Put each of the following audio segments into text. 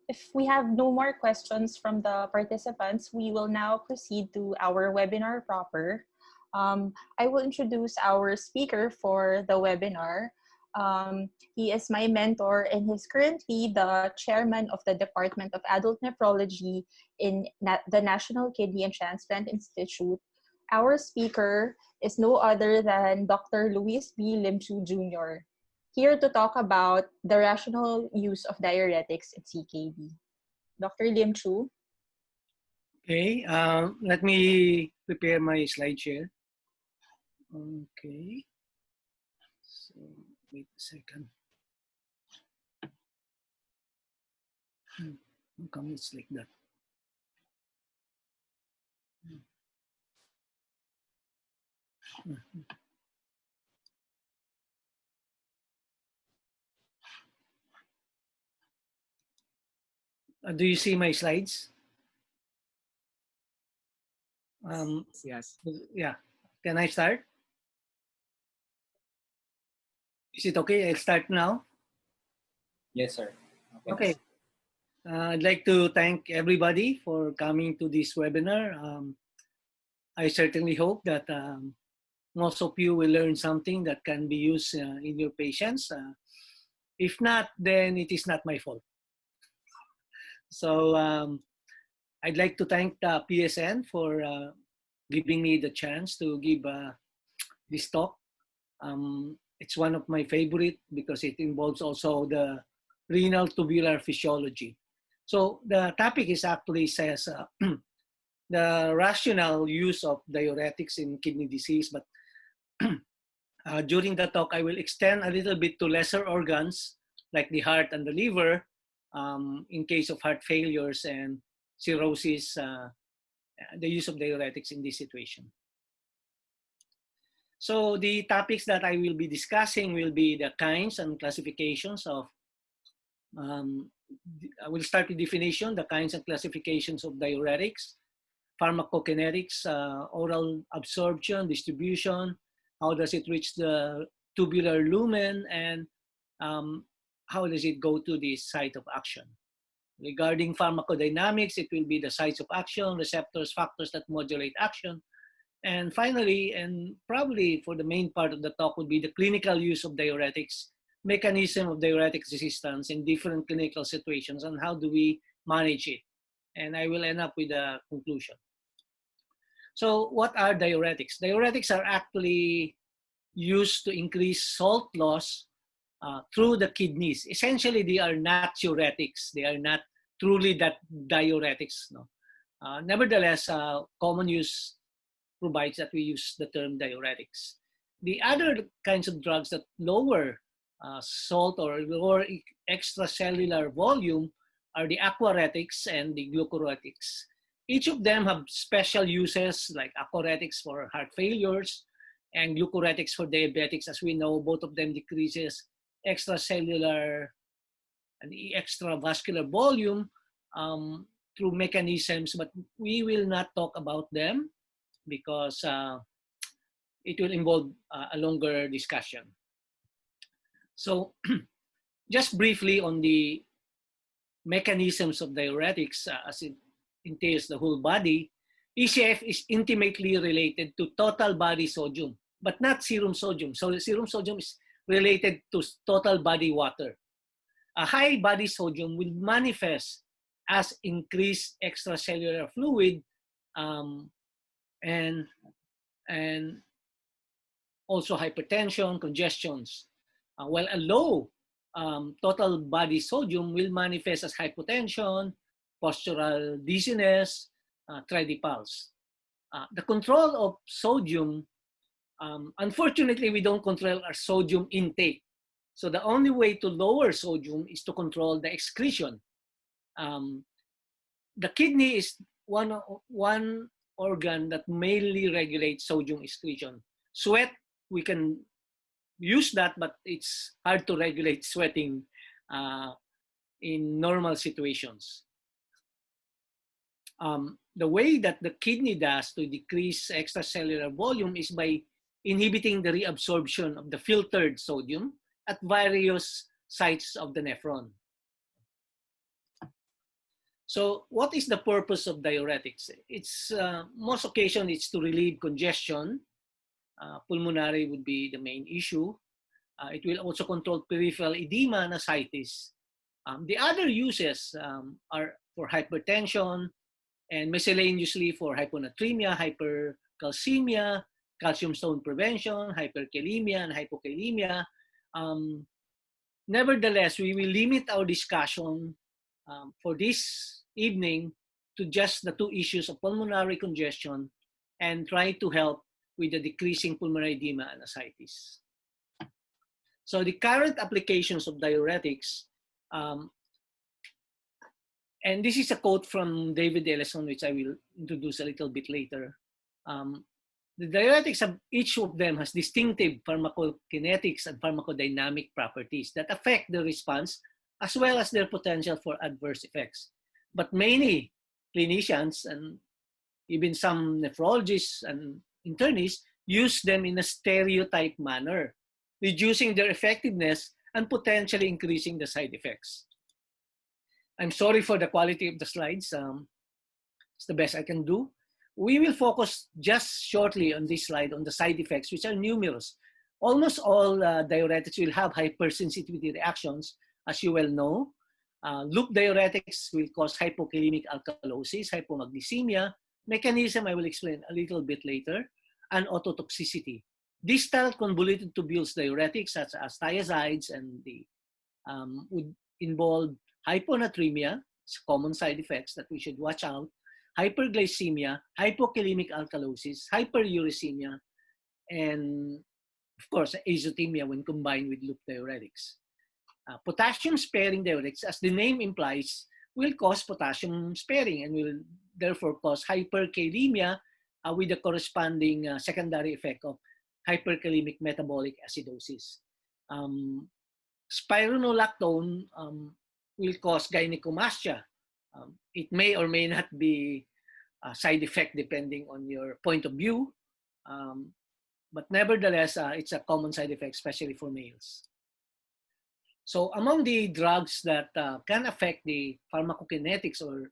If we have no more questions from the participants, we will now proceed to our webinar proper. I will introduce our speaker for the webinar. He is my mentor and he's currently the chairman of the Department of Adult Nephrology in the National Kidney and Transplant Institute. Our speaker is no other than Dr. Luis B. Limchu Jr., here to talk about the rational use of diuretics in CKD. Dr. Limchu. Okay, let me prepare my slide share. Okay, so wait a second. How come it's like that? Do you see my slides? Yes. Yeah. Can I start? Is it okay? I'll start now. Yes, sir. Okay. I'd like to thank everybody for coming to this webinar. I certainly hope that most of you will learn something that can be used in your patients. If not, then it is not my fault. So I'd like to thank the PSN for giving me the chance to give this talk. It's one of my favorite because it involves also the renal tubular physiology. So the topic is actually says the rational use of diuretics in kidney disease, but during the talk, I will extend a little bit to lesser organs like the heart and the liver in case of heart failures and cirrhosis, the use of diuretics in this situation. So the topics that I will be discussing will be the kinds and classifications of, I will start with definition, the kinds and classifications of diuretics, pharmacokinetics, oral absorption, distribution, how does it reach the tubular lumen, and how does it go to the site of action. Regarding pharmacodynamics, it will be the sites of action, receptors, factors that modulate action. And finally, and probably for the main part of the talk, would be the clinical use of diuretics, mechanism of diuretic resistance in different clinical situations, and how do we manage it. And I will end up with a conclusion. So what are diuretics? Diuretics are actually used to increase salt loss through the kidneys. Essentially, they are not diuretics. They are not truly that diuretics. No. Nevertheless, common use provides that we use the term diuretics. The other kinds of drugs that lower salt or lower extracellular volume are the aquaretics and the glucoretics. Each of them have special uses, like aquaretics for heart failures and glucoretics for diabetics. As we know, both of them decreases extracellular and extravascular volume through mechanisms, but we will not talk about them because it will involve a longer discussion. So just briefly on the mechanisms of diuretics, as it entails the whole body, ECF is intimately related to total body sodium, but not serum sodium. So serum sodium is related to total body water. A high body sodium will manifest as increased extracellular fluid and also hypertension, congestions. While a low total body sodium will manifest as hypotension, postural dizziness, tridipulse. The control of sodium, unfortunately, we don't control our sodium intake. So the only way to lower sodium is to control the excretion. The kidney is one organ that mainly regulates sodium excretion. Sweat, we can use that, but it's hard to regulate sweating in normal situations. The way that the kidney does to decrease extracellular volume is by inhibiting the reabsorption of the filtered sodium at various sites of the nephron. So what is the purpose of diuretics? It's most occasion it's to relieve congestion. Pulmonary would be the main issue. It will also control peripheral edema and ascites. The other uses are for hypertension and miscellaneously for hyponatremia, hypercalcemia, calcium stone prevention, hyperkalemia, and hypokalemia. Nevertheless, we will limit our discussion for this evening to just the two issues of pulmonary congestion and try to help with the decreasing pulmonary edema and ascites. So the current applications of diuretics, and this is a quote from David Ellison, which I will introduce a little bit later. The diuretics, each of them has distinctive pharmacokinetics and pharmacodynamic properties that affect the response as well as their potential for adverse effects. But many clinicians and even some nephrologists and internists use them in a stereotype manner, reducing their effectiveness and potentially increasing the side effects. I'm sorry for the quality of the slides. It's the best I can do. We will focus just shortly on this slide on the side effects, which are numerous. Almost all diuretics will have hypersensitivity reactions, as you well know. Loop diuretics will cause hypokalemic alkalosis, hypomagnesemia. Mechanism I will explain a little bit later, and ototoxicity. Distal convoluted tubules diuretics, such as thiazides, and would involve hyponatremia, it's common side effects that we should watch out, hyperglycemia, hypokalemic alkalosis, hyperuricemia, and of course, azotemia when combined with loop diuretics. Potassium-sparing diuretics, as the name implies, will cause potassium sparing and will therefore cause hyperkalemia with the corresponding secondary effect of hyperkalemic metabolic acidosis. Spironolactone will cause gynecomastia. It may or may not be a side effect depending on your point of view, but nevertheless, it's a common side effect, especially for males. So among the drugs that can affect the pharmacokinetics or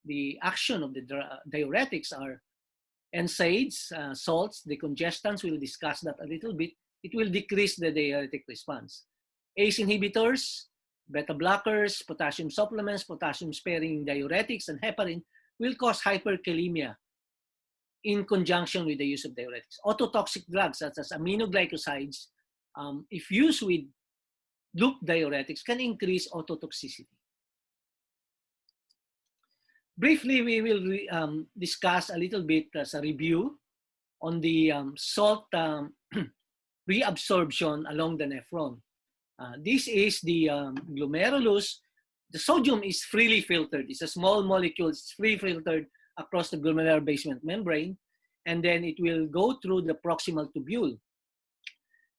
the action of the diuretics are NSAIDs, salts, decongestants. We'll discuss that a little bit. It will decrease the diuretic response. ACE inhibitors, beta blockers, potassium supplements, potassium-sparing diuretics, and heparin will cause hyperkalemia in conjunction with the use of diuretics. Ototoxic drugs such as aminoglycosides, if used with loop diuretics, can increase ototoxicity. Briefly, we will discuss a little bit as a review on the salt reabsorption along the nephron. This is the glomerulus. The sodium is freely filtered. It's a small molecule. It's free filtered across the glomerular basement membrane, and then it will go through the proximal tubule.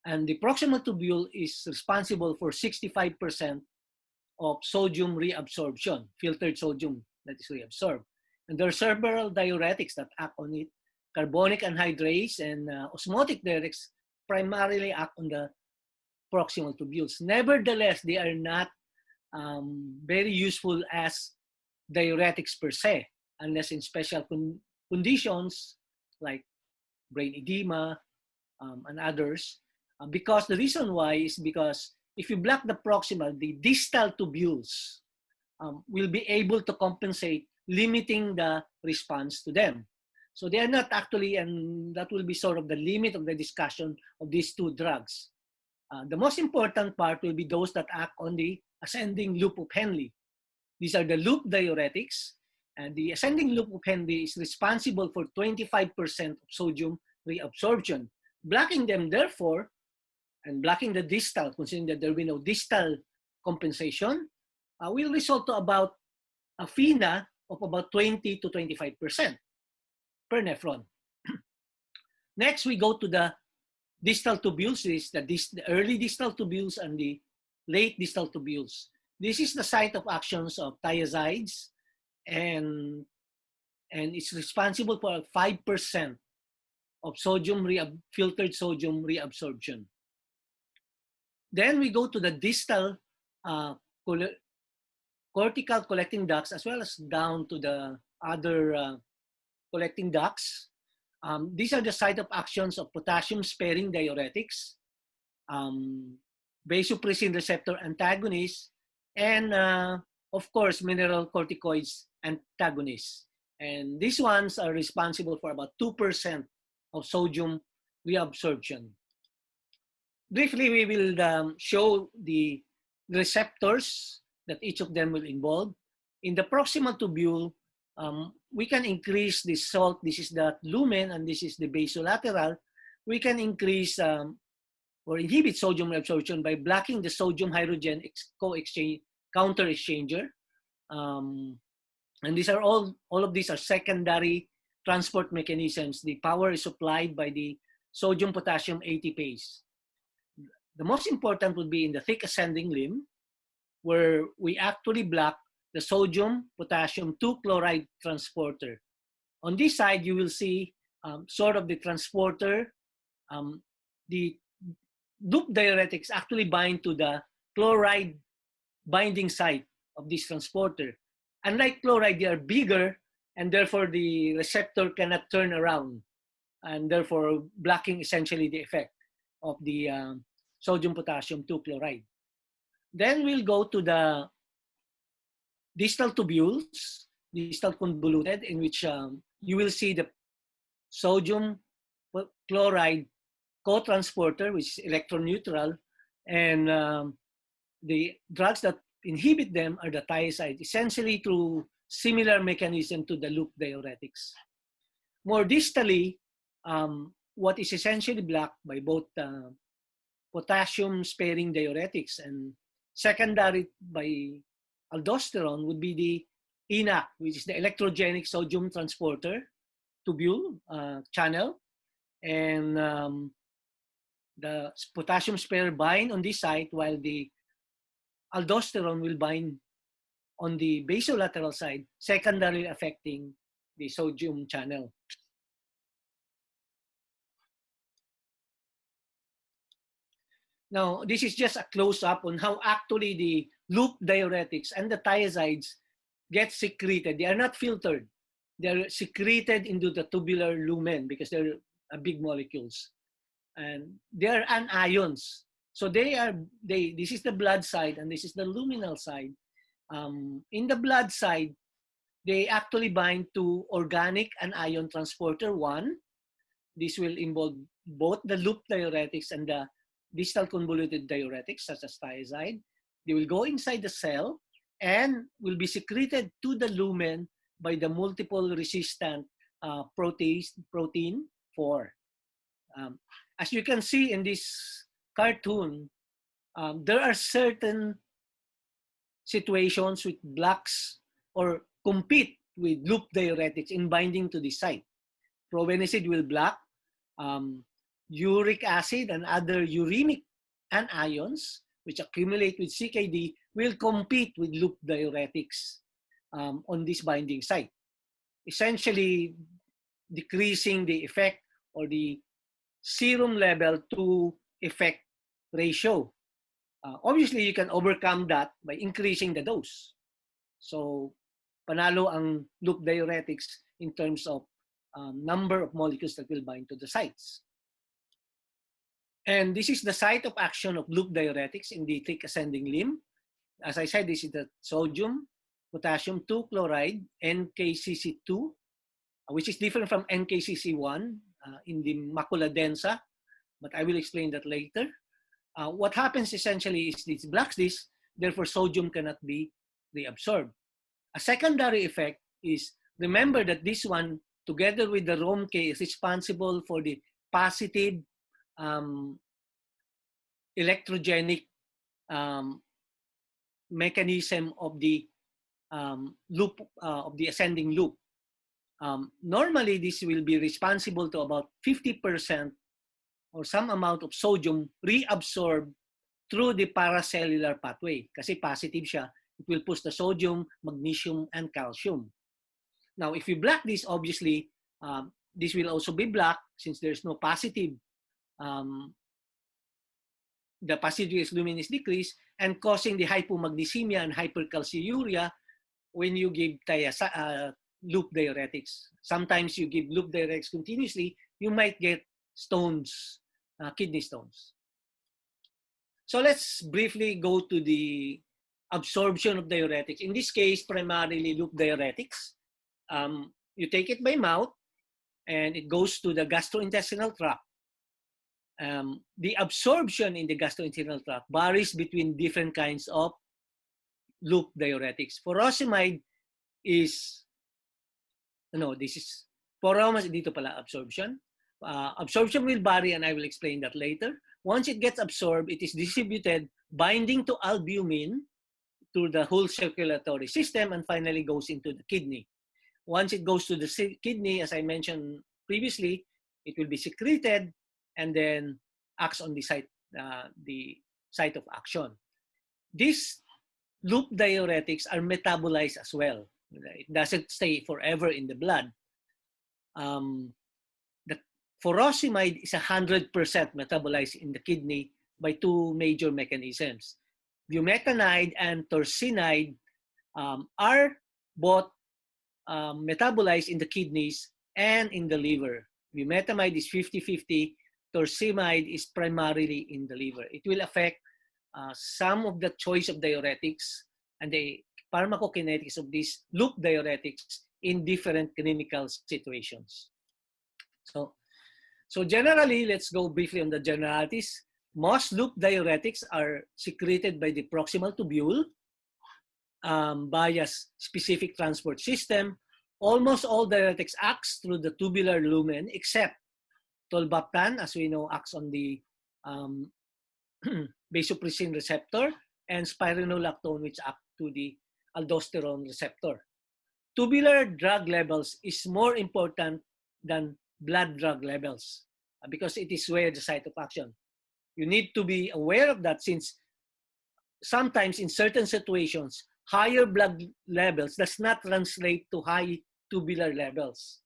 And the proximal tubule is responsible for 65% of sodium reabsorption, filtered sodium that is reabsorbed. And there are several diuretics that act on it. Carbonic anhydrase and osmotic diuretics primarily act on the proximal tubules. Nevertheless, they are not very useful as diuretics per se, unless in special conditions like brain edema and others. Because the reason why is because if you block the proximal, the distal tubules will be able to compensate, limiting the response to them. So they are not actually, and that will be sort of the limit of the discussion of these two drugs. The most important part will be those that act on the ascending loop of Henle. These are the loop diuretics, and the ascending loop of Henle is responsible for 25% of sodium reabsorption. Blocking them, therefore, and blocking the distal, considering that there will be no distal compensation, will result to about a FeNA of about 20 to 25% per nephron. Next, we go to the distal tubules. This is the early distal tubules and the late distal tubules. This is the site of actions of thiazides, and it's responsible for 5% of filtered sodium reabsorption. Then we go to the distal cortical collecting ducts as well as down to the other collecting ducts. These are the site of actions of potassium-sparing diuretics, vasopressin receptor antagonists, and of course, mineral corticoids antagonists. And these ones are responsible for about 2% of sodium reabsorption. Briefly, we will show the receptors that each of them will involve. In the proximal tubule, we can increase the salt. This is the lumen, and this is the basolateral. We can increase or inhibit sodium reabsorption by blocking the sodium-hydrogen counter exchanger. And these are all of these are secondary transport mechanisms. The power is supplied by the sodium-potassium ATPase. The most important would be in the thick ascending limb, where we actually block the sodium-potassium 2-chloride transporter. On this side, you will see sort of the transporter. The loop diuretics actually bind to the chloride binding site of this transporter. Unlike chloride, they are bigger, and therefore the receptor cannot turn around, and therefore blocking essentially the effect of the sodium-potassium 2-chloride. Then we'll go to the distal tubules, distal convoluted, in which you will see the sodium chloride co-transporter, which is electroneutral, and the drugs that inhibit them are the thiazide, essentially through similar mechanism to the loop diuretics. More distally, what is essentially blocked by both potassium-sparing diuretics and secondary by aldosterone would be the ENaC, which is the electrogenic sodium transporter tubule channel, and the potassium spare bind on this site, while the aldosterone will bind on the basolateral side, secondarily affecting the sodium channel. Now, this is just a close-up on how actually the loop diuretics and the thiazides get secreted. They are not filtered. They're secreted into the tubular lumen because they're big molecules. And they are anions. So this is the blood side and this is the luminal side. In the blood side, they actually bind to organic anion transporter 1. This will involve both the loop diuretics and the distal convoluted diuretics, such as thiazide. They will go inside the cell and will be secreted to the lumen by the multiple resistant protein 4. As you can see in this cartoon, there are certain situations which blocks or compete with loop diuretics in binding to the site. Probenecid will block. Uric acid and other uremic anions, which accumulate with CKD, will compete with loop diuretics on this binding site, essentially decreasing the effect or the serum level to effect ratio. Obviously, you can overcome that by increasing the dose. So, panalo ang loop diuretics in terms of number of molecules that will bind to the sites. And this is the site of action of loop diuretics in the thick ascending limb. As I said, this is the sodium, potassium 2-chloride, NKCC2, which is different from NKCC1 in the macula densa, but I will explain that later. What happens essentially is this blocks this, therefore sodium cannot be reabsorbed. A secondary effect is, remember that this one, together with the ROMK, is responsible for the positive electrogenic mechanism of the loop, of the ascending loop. Normally, this will be responsible to about 50% or some amount of sodium reabsorbed through the paracellular pathway. Kasi positive siya, it will push the sodium, magnesium, and calcium. Now, if you block this, obviously, this will also be blocked since there's no positive the passage lumen is decreased and causing the hypomagnesemia and hypercalciuria when you give loop diuretics. Sometimes you give loop diuretics continuously, you might get stones, kidney stones. So let's briefly go to the absorption of diuretics. In this case, primarily loop diuretics. You take it by mouth and it goes to the gastrointestinal tract. The absorption in the gastrointestinal tract varies between different kinds of loop diuretics. Furosemide is, this is, dito pala absorption. Absorption will vary and I will explain that later. Once it gets absorbed, it is distributed, binding to albumin through the whole circulatory system and finally goes into the kidney. Once it goes to the kidney, as I mentioned previously, it will be secreted and then acts on the site of action. These loop diuretics are metabolized as well. It doesn't stay forever in the blood. The furosemide is 100% metabolized in the kidney by two major mechanisms. Bumetanide and torsinide are both metabolized in the kidneys and in the liver. Bumetanide is 50-50. Torsimide is primarily in the liver. It will affect some of the choice of diuretics and the pharmacokinetics of these loop diuretics in different clinical situations. So generally, let's go briefly on the generalities. Most loop diuretics are secreted by the proximal tubule via specific transport system. Almost all diuretics acts through the tubular lumen except tolvaptan, as we know, acts on the vasopressin receptor, and spironolactone, which act to the aldosterone receptor. Tubular drug levels is more important than blood drug levels because it is where the site of action. You need to be aware of that since sometimes in certain situations, higher blood levels does not translate to high tubular levels.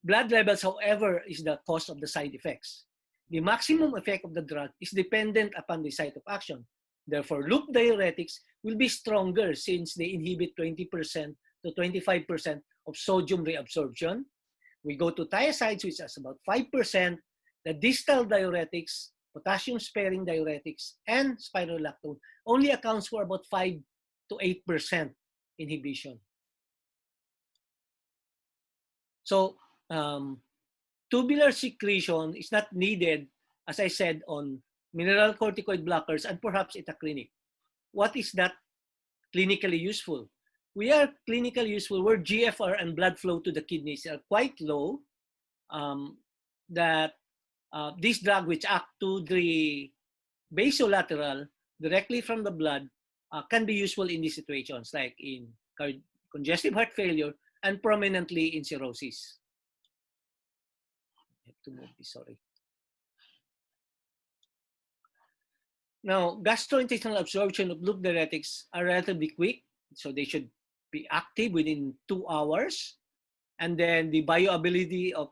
Blood levels, however, is the cause of the side effects. The maximum effect of the drug is dependent upon the site of action. Therefore, loop diuretics will be stronger since they inhibit 20% to 25% of sodium reabsorption. We go to thiazides, which is about 5%. The distal diuretics, potassium-sparing diuretics, and spironolactone only accounts for about 5 to 8% inhibition. So, tubular secretion is not needed, as I said, on mineral corticoid blockers and perhaps itaclinic. What is that clinically useful? We are clinically useful where GFR and blood flow to the kidneys are quite low, that this drug which act to the basolateral directly from the blood can be useful in these situations like in congestive heart failure and prominently in cirrhosis. I have to move this, sorry. Now, gastrointestinal absorption of loop diuretics are relatively quick, so they should be active within 2 hours. And then the bioavailability of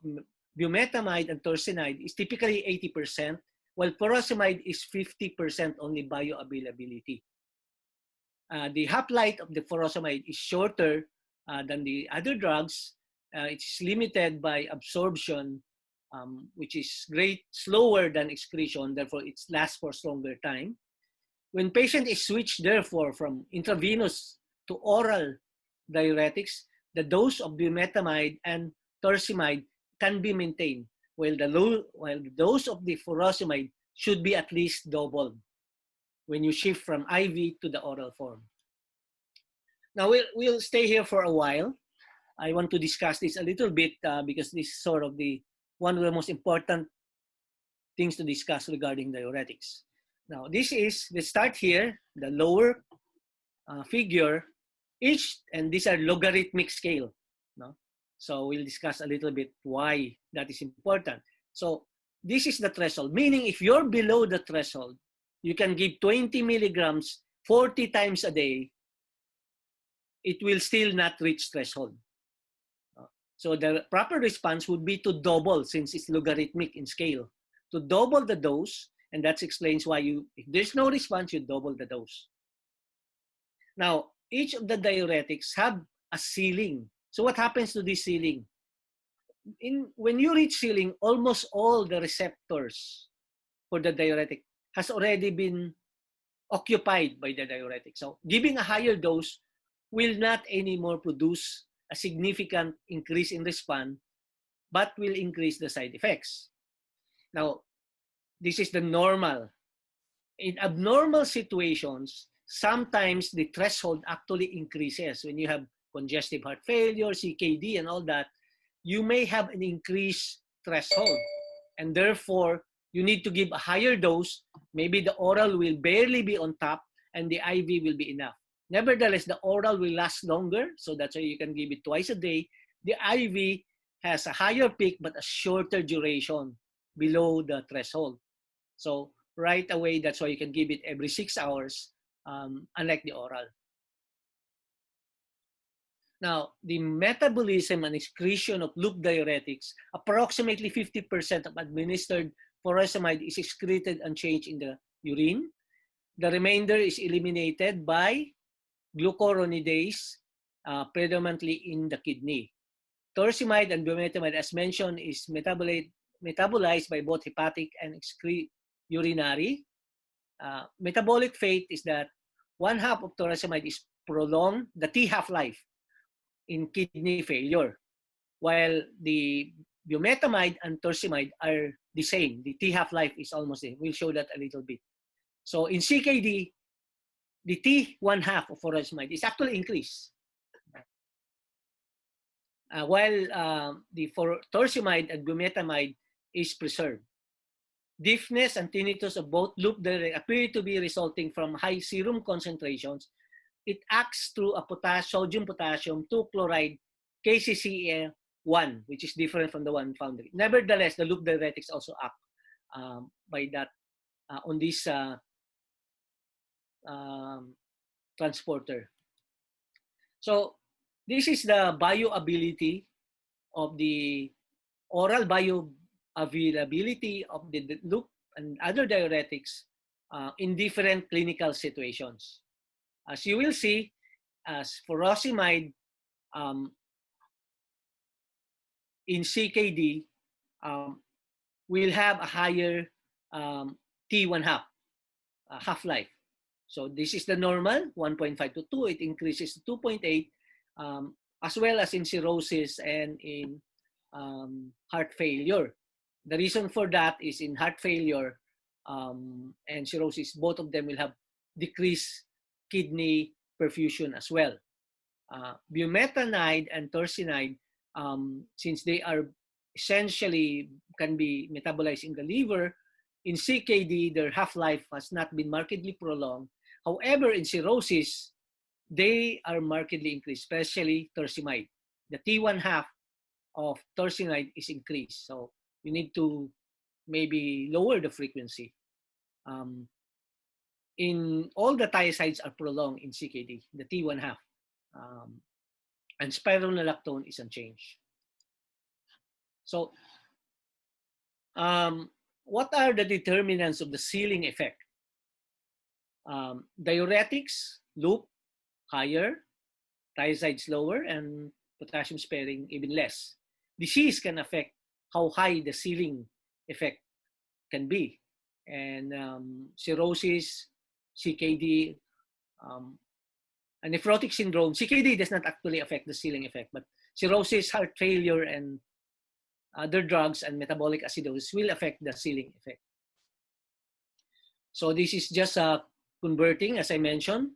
bumetanide and torsinide is typically 80%, while furosemide is 50% only bioavailability. The half-life of the furosemide is shorter than the other drugs. It is limited by absorption, which is slower than excretion, therefore it lasts for longer time. When patient is switched, therefore, from intravenous to oral diuretics, the dose of bumetanide and torsimide can be maintained, while the dose of the furosemide should be at least doubled when you shift from IV to the oral form. Now, we'll stay here for a while. I want to discuss this a little bit because this is sort of one of the most important things to discuss regarding diuretics. Now, let's start here, the lower figure, and these are logarithmic scale. No? So we'll discuss a little bit why that is important. So this is the threshold, meaning if you're below the threshold, you can give 20 milligrams 40 times a day, it will still not reach threshold. So the proper response would be to double, since it's logarithmic in scale, to double the dose And that explains why if there's no response, you double the dose. Now, each of the diuretics have a ceiling. So what happens to this ceiling? When you reach ceiling, almost all the receptors for the diuretic has already been occupied by the diuretic. So giving a higher dose will not anymore produce a significant increase in response, but will increase the side effects. Now, this is the normal. In abnormal situations, sometimes the threshold actually increases. When you have congestive heart failure, CKD, and all that, you may have an increased threshold. And therefore, you need to give a higher dose. Maybe the oral will barely be on top and the IV will be enough. Nevertheless, the oral will last longer. So that's why you can give it twice a day. The IV has a higher peak but a shorter duration below the threshold. So right away, that's why you can give it every 6 hours, unlike the oral. Now, the metabolism and excretion of loop diuretics, approximately 50% of administered furosemide is excreted unchanged in the urine. The remainder is eliminated by glucuronidase, predominantly in the kidney. Torsemide and bumetamide, as mentioned, is metabolized by both hepatic and urinary. Metabolic fate is that 1/2 of torsemide is prolonged, the T half-life, in kidney failure, while the bumetamide and torsemide are the same. The T half-life is almost the same. We'll show that a little bit. So in CKD, the T 1/2 of furosemide is actually increased, while the torsemide and bumetamide is preserved. Deafness and tinnitus of both loop diuretics appear to be resulting from high serum concentrations. It acts through a sodium-potassium 2 chloride KCCA1, which is different from the one found. Nevertheless, the loop diuretics also act by that on this transporter. So this is the bioavailability of the oral bioavailability of the loop and other diuretics in different clinical situations. As you will see, as furosemide in CKD will have a higher T 1/2 half-life. So this is the normal, 1.5 to 2. It increases to 2.8, as well as in cirrhosis and in heart failure. The reason for that is in heart failure and cirrhosis, both of them will have decreased kidney perfusion as well. Bumetanide and torsemide, since they are essentially can be metabolized in the liver, in CKD, their half-life has not been markedly prolonged. However, in cirrhosis, they are markedly increased, especially torsemide. The T 1/2 of torsemide is increased. So you need to maybe lower the frequency. In all the thiazides are prolonged in CKD, the T 1/2. And spironolactone is unchanged. So what are the determinants of the ceiling effect? Diuretics, loop, higher, thiazides lower, and potassium sparing even less. Disease can affect how high the ceiling effect can be. And cirrhosis, CKD, and nephrotic syndrome. CKD does not actually affect the ceiling effect, but cirrhosis, heart failure, and other drugs and metabolic acidosis will affect the ceiling effect. So this is just converting, as I mentioned.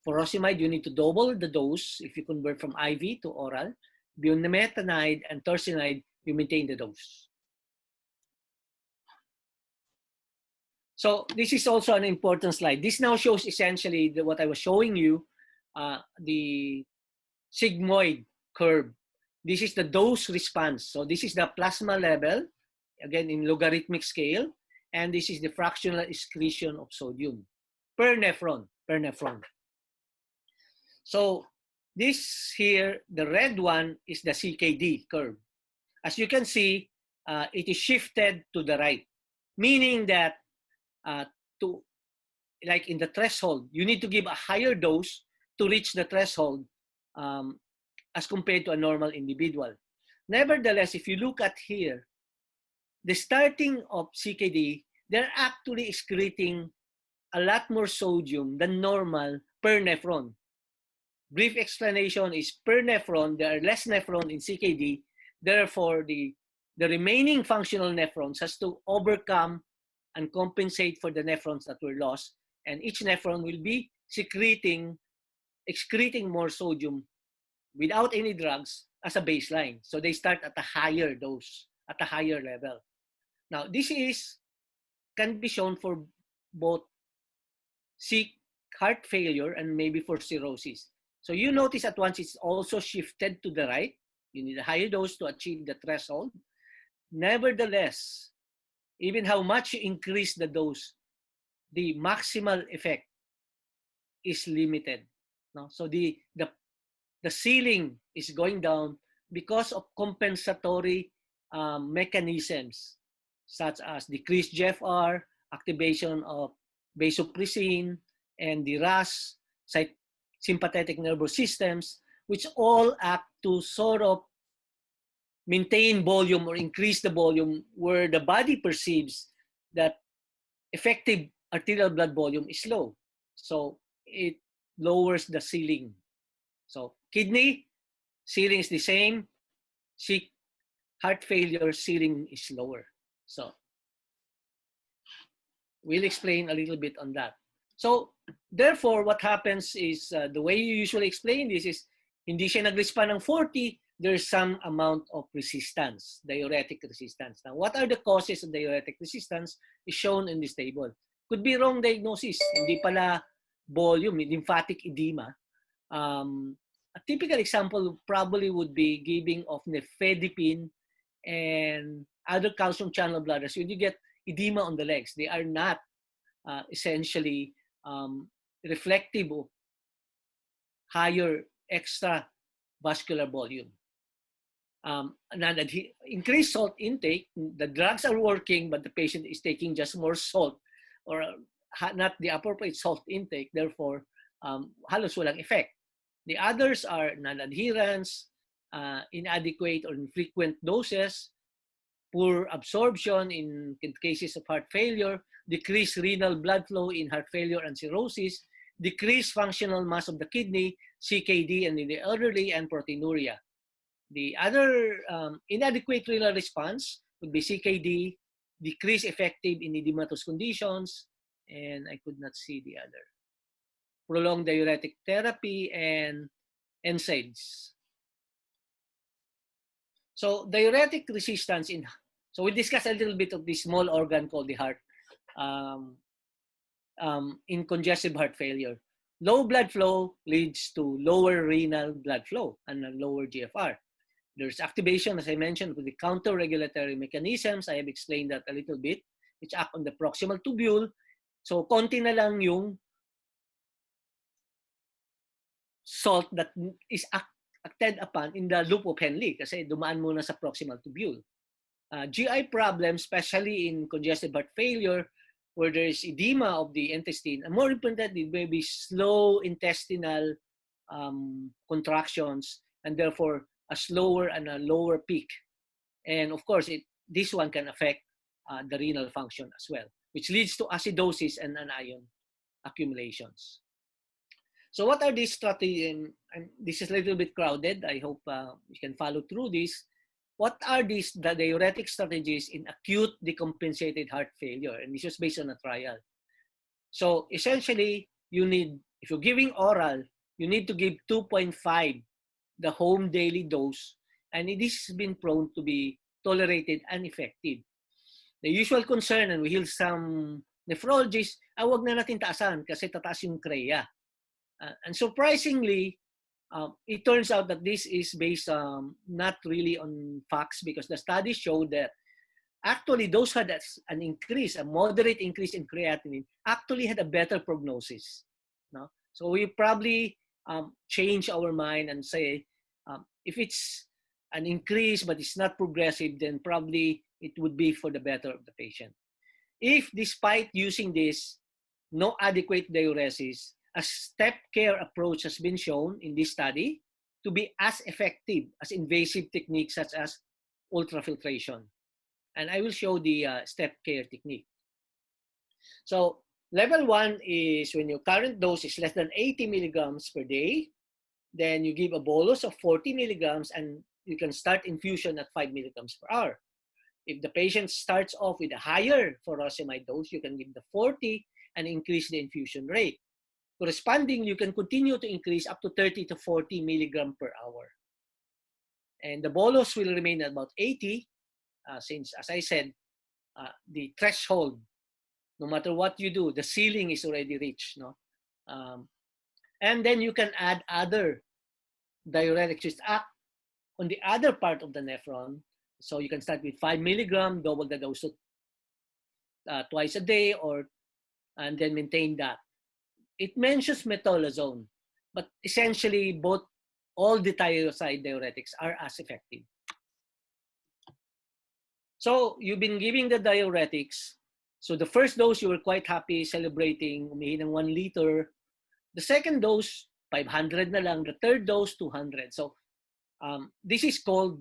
Furosemide, you need to double the dose if you convert from IV to oral. Bumetanide and torsemide, you maintain the dose. So this is also an important slide. This now shows essentially what I was showing you, the sigmoid curve. This is the dose response. So this is the plasma level, again in logarithmic scale, and this is the fractional excretion of sodium per nephron. So this here, the red one is the CKD curve. As you can see, it is shifted to the right, meaning that to, like in the threshold, you need to give a higher dose to reach the threshold as compared to a normal individual. Nevertheless, if you look at here, the starting of CKD, they're actually excreting a lot more sodium than normal per nephron. Brief explanation is per nephron, there are less nephron in CKD, therefore the remaining functional nephrons has to overcome and compensate for the nephrons that were lost, and each nephron will be excreting more sodium without any drugs as a baseline. So they start at a higher dose, at a higher level. Now, this can be shown for both heart failure and maybe for cirrhosis. So you notice at once it's also shifted to the right. You need a higher dose to achieve the threshold. Nevertheless, even how much you increase the dose, the maximal effect is limited. No? So the ceiling is going down because of compensatory mechanisms such as decreased GFR, activation of vasopressin, and the RAS, sympathetic nervous systems, which all act to sort of maintain volume or increase the volume where the body perceives that effective arterial blood volume is low. So it lowers the ceiling. So kidney, ceiling is the same. Heart failure, ceiling is lower. So we'll explain a little bit on that. So therefore, what happens is the way you usually explain this is hindi siya nag-respond ng 40, there's some amount of resistance, diuretic resistance. Now, what are the causes of diuretic resistance is shown in this table. Could be wrong diagnosis, hindi pala volume, lymphatic edema. A typical example probably would be giving of nifedipine and other calcium channel blockers. When you get edema on the legs, they are not essentially reflective of higher extravascular volume. Increased salt intake, the drugs are working, but the patient is taking just more salt or not the appropriate salt intake, therefore halos walang effect. The others are non-adherence, inadequate or infrequent doses, poor absorption in cases of heart failure, decreased renal blood flow in heart failure and cirrhosis, decreased functional mass of the kidney, CKD and in the elderly, and proteinuria. The other inadequate renal response would be CKD, decreased effective in edematous conditions, and I could not see the other. Prolonged diuretic therapy and NSAIDs. So diuretic resistance so we discussed a little bit of this small organ called the heart in congestive heart failure. Low blood flow leads to lower renal blood flow and a lower GFR. There's activation, as I mentioned, with the counter-regulatory mechanisms. I have explained that a little bit, which act on the proximal tubule. So konti na lang yung salt that is acted upon in the loop of Henle kasi dumaan muna sa proximal tubule. GI problems, especially in congestive heart failure, where there is edema of the intestine, and more importantly, may be slow intestinal contractions, and therefore a slower and a lower peak. And of course, this one can affect the renal function as well, which leads to acidosis and anion accumulations. So what are these strategies? And this is a little bit crowded. I hope you can follow through this. What are the diuretic strategies in acute decompensated heart failure? And this was based on a trial. So essentially, you need, if you're giving oral, you need to give 2.5, the home daily dose, and it has been prone to be tolerated and effective. The usual concern, and we hear some nephrologists, wag na natin taasan kasi tataas yung CREA. And surprisingly, it turns out that this is based not really on facts, because the studies showed that actually those who had an increase, a moderate increase in creatinine, actually had a better prognosis. No? So we probably change our mind and say, if it's an increase but it's not progressive, then probably it would be for the better of the patient. If despite using this, no adequate diuresis, a step care approach has been shown in this study to be as effective as invasive techniques such as ultrafiltration. And I will show the step care technique. So level 1 is when your current dose is less than 80 milligrams per day, then you give a bolus of 40 milligrams and you can start infusion at 5 milligrams per hour. If the patient starts off with a higher furosemide dose, you can give the 40 and increase the infusion rate. Corresponding, you can continue to increase up to 30 to 40 milligram per hour. And the bolus will remain at about 80 since, as I said, the threshold, no matter what you do, the ceiling is already reached. No? And then you can add other diuretics which act on the other part of the nephron. So you can start with 5 milligram, double the dose twice a day, and then maintain that. It mentions metolazone, but essentially all the tyroside diuretics are as effective. So you've been giving the diuretics. So the first dose, you were quite happy, celebrating, umihi ng 1 liter. The second dose, 500 na lang. The third dose, 200. So this is called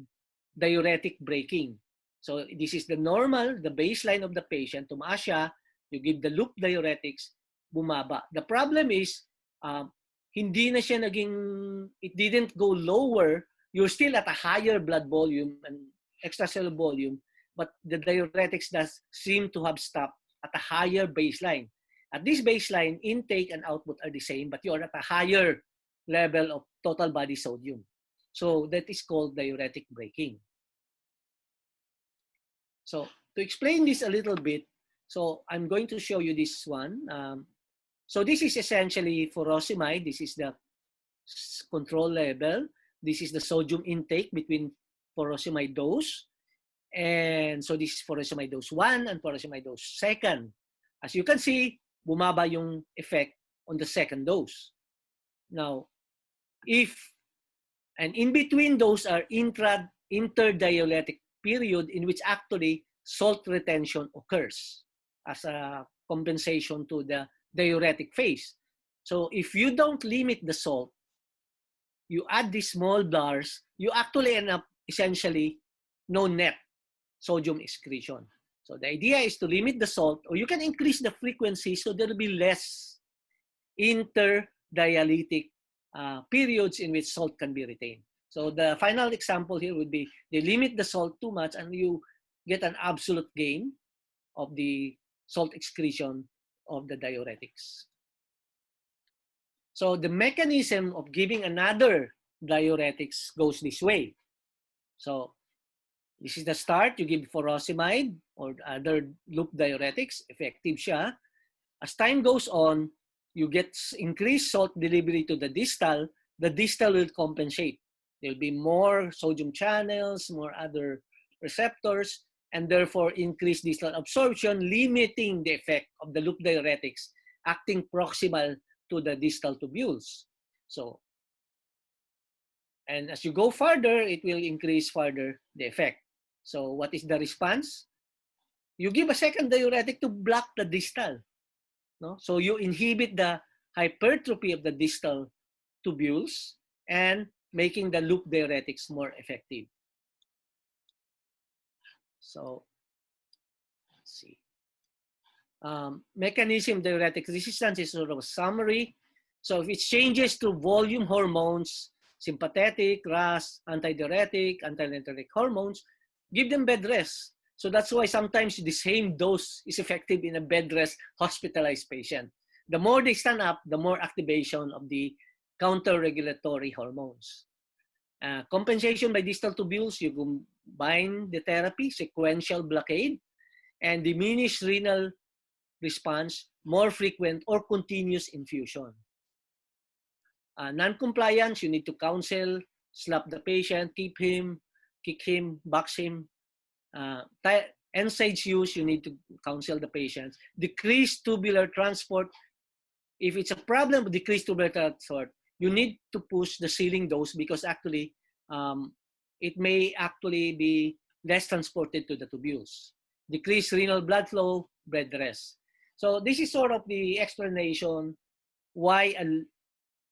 diuretic braking. So this is the normal, the baseline of the patient. Tumaas siya, you give the loop diuretics, bumaba. The problem is, hindi na siya it didn't go lower. You're still at a higher blood volume and extracellular volume, but the diuretics does seem to have stopped at a higher baseline. At this baseline, intake and output are the same, but you are at a higher level of total body sodium. So that is called diuretic braking. So to explain this a little bit, so I'm going to show you this one. So this is essentially furosemide. This is the control level. This is the sodium intake between furosemide dose. And so this is furosemide dose 1 and furosemide dose 2. As you can see, bumaba yung effect on the second dose. Now, and in between those are interdiuretic period in which actually salt retention occurs as a compensation to the diuretic phase. So if you don't limit the salt, you add these small bars, you actually end up essentially no net sodium excretion. So the idea is to limit the salt, or you can increase the frequency so there will be less interdialytic periods in which salt can be retained. So the final example here would be they limit the salt too much and you get an absolute gain of the salt excretion of the diuretics. So the mechanism of giving another diuretics goes this way. So this is the start. You give furosemide or other loop diuretics, effective siya. As time goes on, you get increased salt delivery to the distal will compensate. There will be more sodium channels, more other receptors, and therefore increased distal absorption, limiting the effect of the loop diuretics acting proximal to the distal tubules. So, and as you go further, it will increase further the effect. So what is the response? You give a second diuretic to block the distal. No? So you inhibit the hypertrophy of the distal tubules and making the loop diuretics more effective. So let's see. Mechanism diuretic resistance is sort of a summary. So if it changes to volume hormones, sympathetic, RAS, antidiuretic, antidiuretic hormones, give them bed rest. So that's why sometimes the same dose is effective in a bed rest hospitalized patient. The more they stand up, the more activation of the counter-regulatory hormones. Compensation by distal tubules, you combine the therapy, sequential blockade, and diminish renal response, more frequent or continuous infusion. Non-compliance, you need to counsel, slap the patient, kick him, box him. NSAIDs use, you need to counsel the patient. Decrease tubular transport. If it's a problem with decreased tubular transport, you need to push the ceiling dose because actually it may actually be less transported to the tubules. Decrease renal blood flow, bed rest. So this is sort of the explanation why a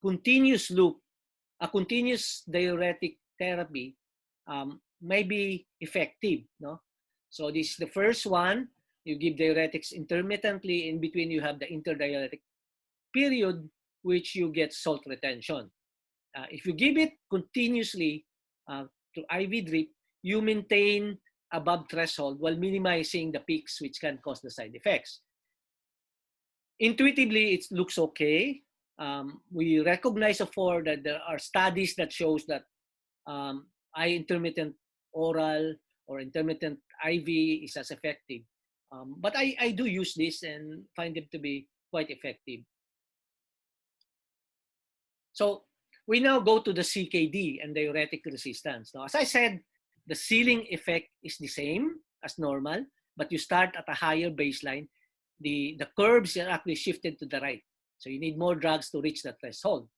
continuous loop, a continuous diuretic therapy may be effective. No? So this is the first one. You give diuretics intermittently. In between, you have the interdiuretic period, which you get salt retention. If you give it continuously to IV drip, you maintain above threshold while minimizing the peaks which can cause the side effects. Intuitively, it looks okay. We recognize before that there are studies that shows that intermittent oral or intermittent IV is as effective. But I do use this and find them to be quite effective. So we now go to the CKD and diuretic resistance. Now, as I said, the ceiling effect is the same as normal, but you start at a higher baseline. The curves are actually shifted to the right. So you need more drugs to reach that threshold.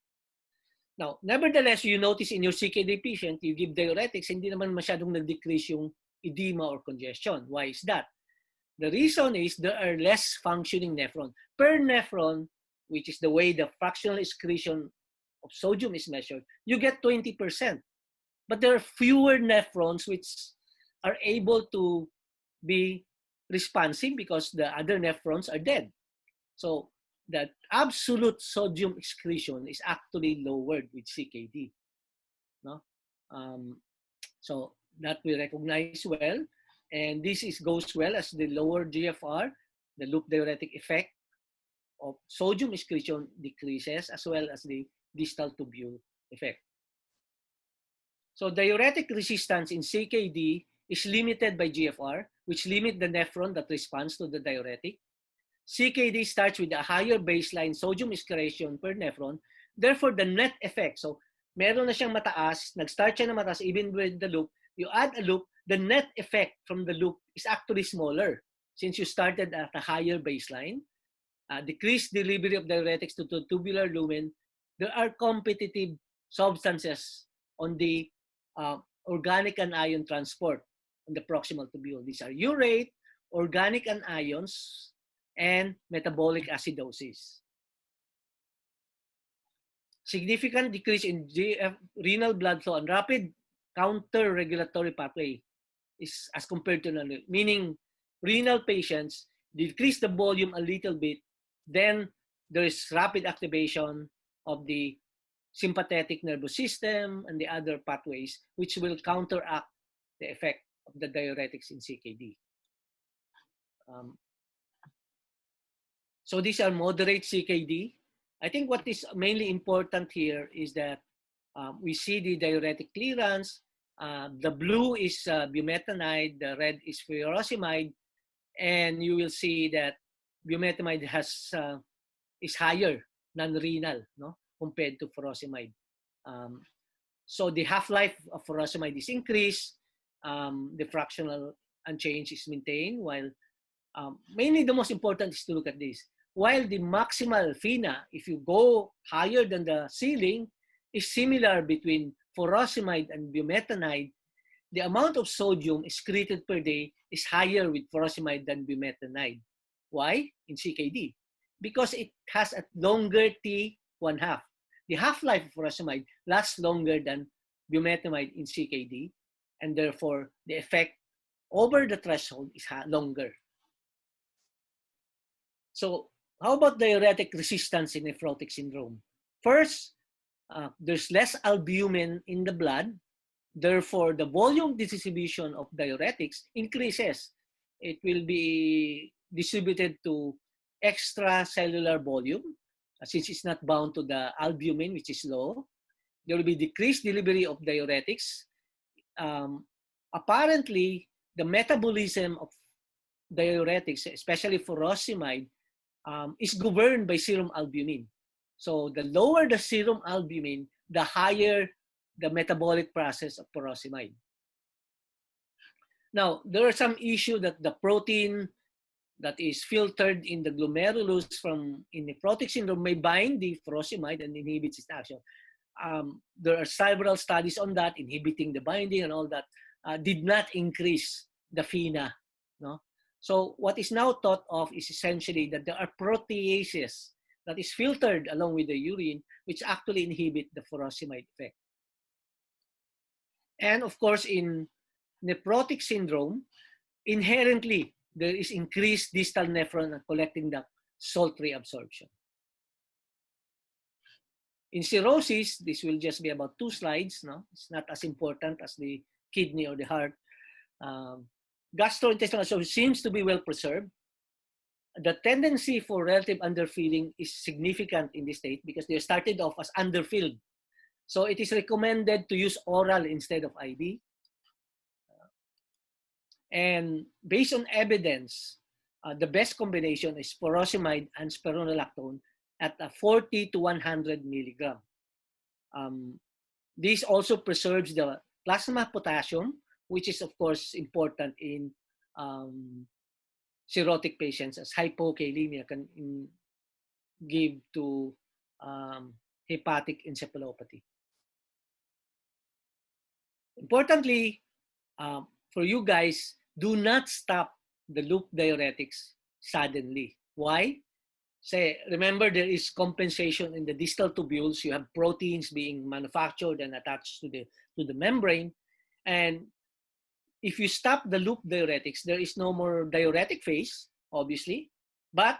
Now, nevertheless, you notice in your CKD patient, you give diuretics, hindi naman masyadong nag-decrease yung edema or congestion. Why is that? The reason is there are less functioning nephron. Per nephron, which is the way the fractional excretion of sodium is measured, you get 20%. But there are fewer nephrons which are able to be responsive because the other nephrons are dead. So the absolute sodium excretion is actually lowered with CKD. No? So that we recognize well. And this goes well as the lower GFR, the loop diuretic effect of sodium excretion decreases, as well as the distal tubule effect. So diuretic resistance in CKD is limited by GFR, which limit the nephron that responds to the diuretic. CKD starts with a higher baseline sodium excretion per nephron. Therefore, the net effect, so meron na siyang mataas, nag-start siya na mataas even with the loop, you add a loop, the net effect from the loop is actually smaller since you started at a higher baseline. Decreased delivery of diuretics to the tubular lumen. There are competitive substances on the organic and ion transport on the proximal tubule. These are urate, organic and ions, and metabolic acidosis. Significant decrease in renal blood flow and rapid counter-regulatory pathway is as compared to non, meaning renal patients decrease the volume a little bit, then there is rapid activation of the sympathetic nervous system and the other pathways, which will counteract the effect of the diuretics in CKD. So these are moderate CKD. I think what is mainly important here is that we see the diuretic clearance. The blue is bumetanide, the red is furosemide, and you will see that bumetanide is higher non-renal, no, compared to furosemide. So the half-life of furosemide is increased, the fractional unchanged is maintained, while mainly the most important is to look at this. While the maximal FeNA, if you go higher than the ceiling, is similar between furosemide and bumetanide, the amount of sodium excreted per day is higher with furosemide than bumetanide. Why? In CKD. Because it has a longer T1/2. The half-life of furosemide lasts longer than bumetanide in CKD, and therefore the effect over the threshold is longer. So how about diuretic resistance in nephrotic syndrome? First, there's less albumin in the blood. Therefore, the volume distribution of diuretics increases. It will be distributed to extracellular volume since it's not bound to the albumin, which is low. There will be decreased delivery of diuretics. Apparently, the metabolism of diuretics, especially furosemide, is governed by serum albumin. So the lower the serum albumin, the higher the metabolic process of furosemide. Now, there are some issues that the protein that is filtered in the glomerulus in nephrotic syndrome may bind the furosemide and inhibits its action. There are several studies on that, inhibiting the binding and all that, did not increase the FeNA. No? So what is now thought of is essentially that there are proteases that is filtered along with the urine, which actually inhibit the furosemide effect. And of course, in nephrotic syndrome, inherently, there is increased distal nephron and collecting duct salt reabsorption. In cirrhosis, this will just be about 2 slides. No? It's not as important as the kidney or the heart. Gastrointestinal absorption seems to be well preserved. The tendency for relative underfeeding is significant in this state because they started off as underfilled. So it is recommended to use oral instead of IV. And based on evidence, the best combination is furosemide and spironolactone at 40 to 100 milligram. This also preserves the plasma potassium, which is of course important in cirrhotic patients, as hypokalemia can give to hepatic encephalopathy. Importantly, for you guys, do not stop the loop diuretics suddenly. Why? Say, remember, there is compensation in the distal tubules. You have proteins being manufactured and attached to the membrane. And if you stop the loop diuretics, there is no more diuretic phase, obviously, but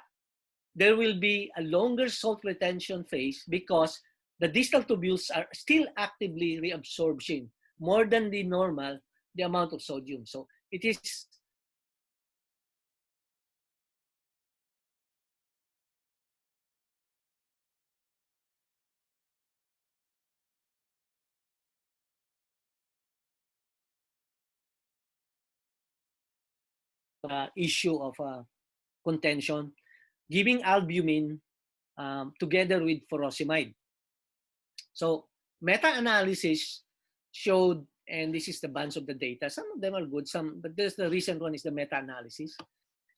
there will be a longer salt retention phase because the distal tubules are still actively reabsorbing more than the normal, the amount of sodium. So it is issue of contention, giving albumin together with furosemide. So meta-analysis showed, and this is the bunch of the data, some of them are good, but there's the recent one is the meta-analysis.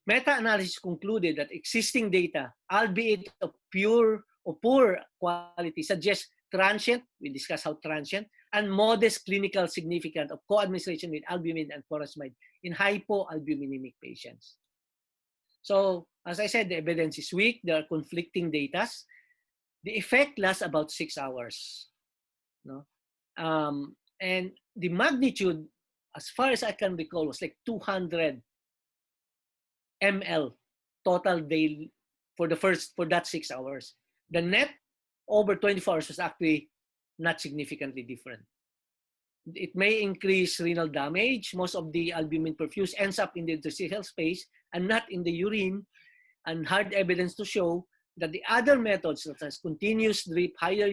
Meta-analysis concluded that existing data, albeit of poor quality, suggests transient, we discussed how transient, and modest clinical significance of co-administration with albumin and furosemide in hypoalbuminemic patients. So, as I said, the evidence is weak. There are conflicting data. The effect lasts about 6 hours. No? And the magnitude, as far as I can recall, was like 200 ml total daily for that 6 hours. The net over 24 hours was actually not significantly different. It may increase renal damage. Most of the albumin perfuse ends up in the interstitial space and not in the urine, and hard evidence to show that the other methods, such as continuous drip, higher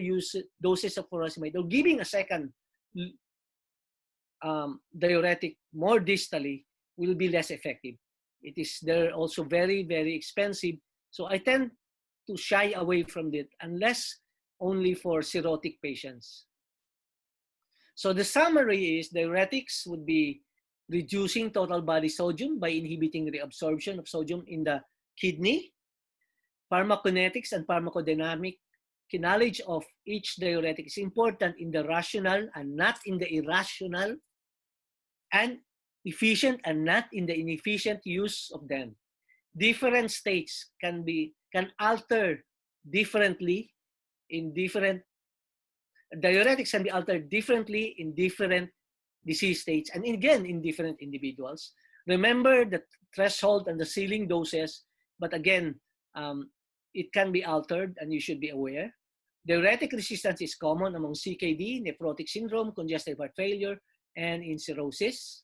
doses of furosemide, or giving a second diuretic more distally, will be less effective. They're also very, very expensive. So I tend to shy away from it unless only for cirrhotic patients. So the summary is diuretics would be reducing total body sodium by inhibiting reabsorption of sodium in the kidney. Pharmacokinetics and pharmacodynamic knowledge of each diuretic is important in the rational and not in the irrational, and efficient and not in the inefficient use of them. Different states can alter differently in different diuretics can be altered differently in different disease states and again in different individuals. Remember the threshold and the ceiling doses, but again, it can be altered and you should be aware. Diuretic resistance is common among CKD, nephrotic syndrome, congestive heart failure, and in cirrhosis.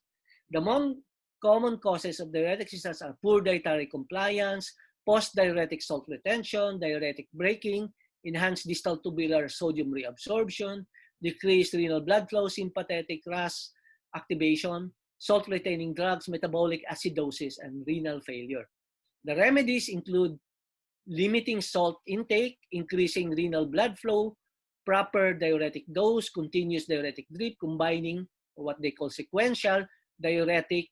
The among common causes of diuretic resistance are poor dietary compliance, post-diuretic salt retention, diuretic braking, enhanced distal tubular sodium reabsorption, decreased renal blood flow, sympathetic RAS activation, salt-retaining drugs, metabolic acidosis, and renal failure. The remedies include limiting salt intake, increasing renal blood flow, proper diuretic dose, continuous diuretic drip, combining what they call sequential diuretic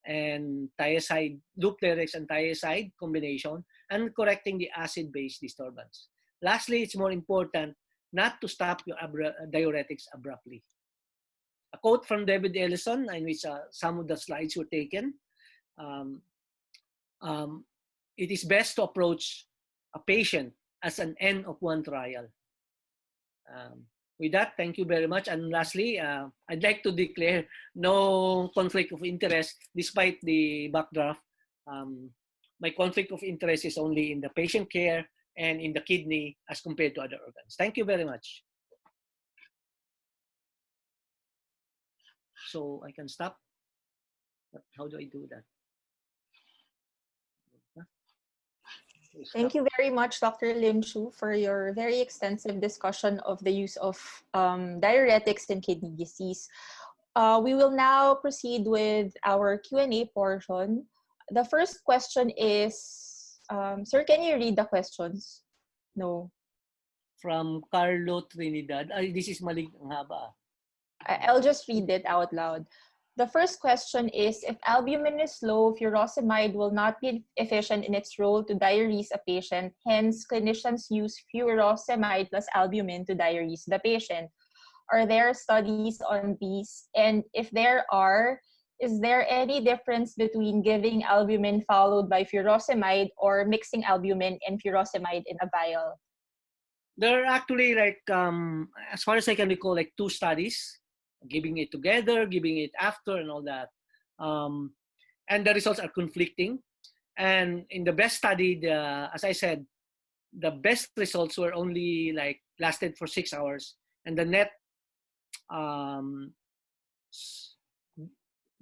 and thiazide, loop diuretics and thiazide combination, and correcting the acid-base disturbance. Lastly, it's more important not to stop your diuretics abruptly. A quote from David Ellison, in which some of the slides were taken. it is best to approach a patient as an N of one trial. With that, thank you very much. And lastly, I'd like to declare no conflict of interest despite the backdraft. My conflict of interest is only in the patient care and in the kidney as compared to other organs. Thank you very much. So I can stop. But how do I do that? Thank you very much, Dr. Lim Chu, for your very extensive discussion of the use of diuretics in kidney disease. We will now proceed with our Q&A portion. The first question is, sir, can you read the questions? No. From Carlo Trinidad. This is malig ang haba. I'll just read it out loud. The first question is, if albumin is low, furosemide will not be efficient in its role to diurese a patient. Hence, clinicians use furosemide plus albumin to diurese the patient. Are there studies on these? And if there are, is there any difference between giving albumin followed by furosemide or mixing albumin and furosemide in a vial? There are actually, like, as far as I can recall, like 2 studies, giving it together, giving it after, and all that. And the results are conflicting. And in the best study, as I said, the best results were only like lasted for 6 hours, and the net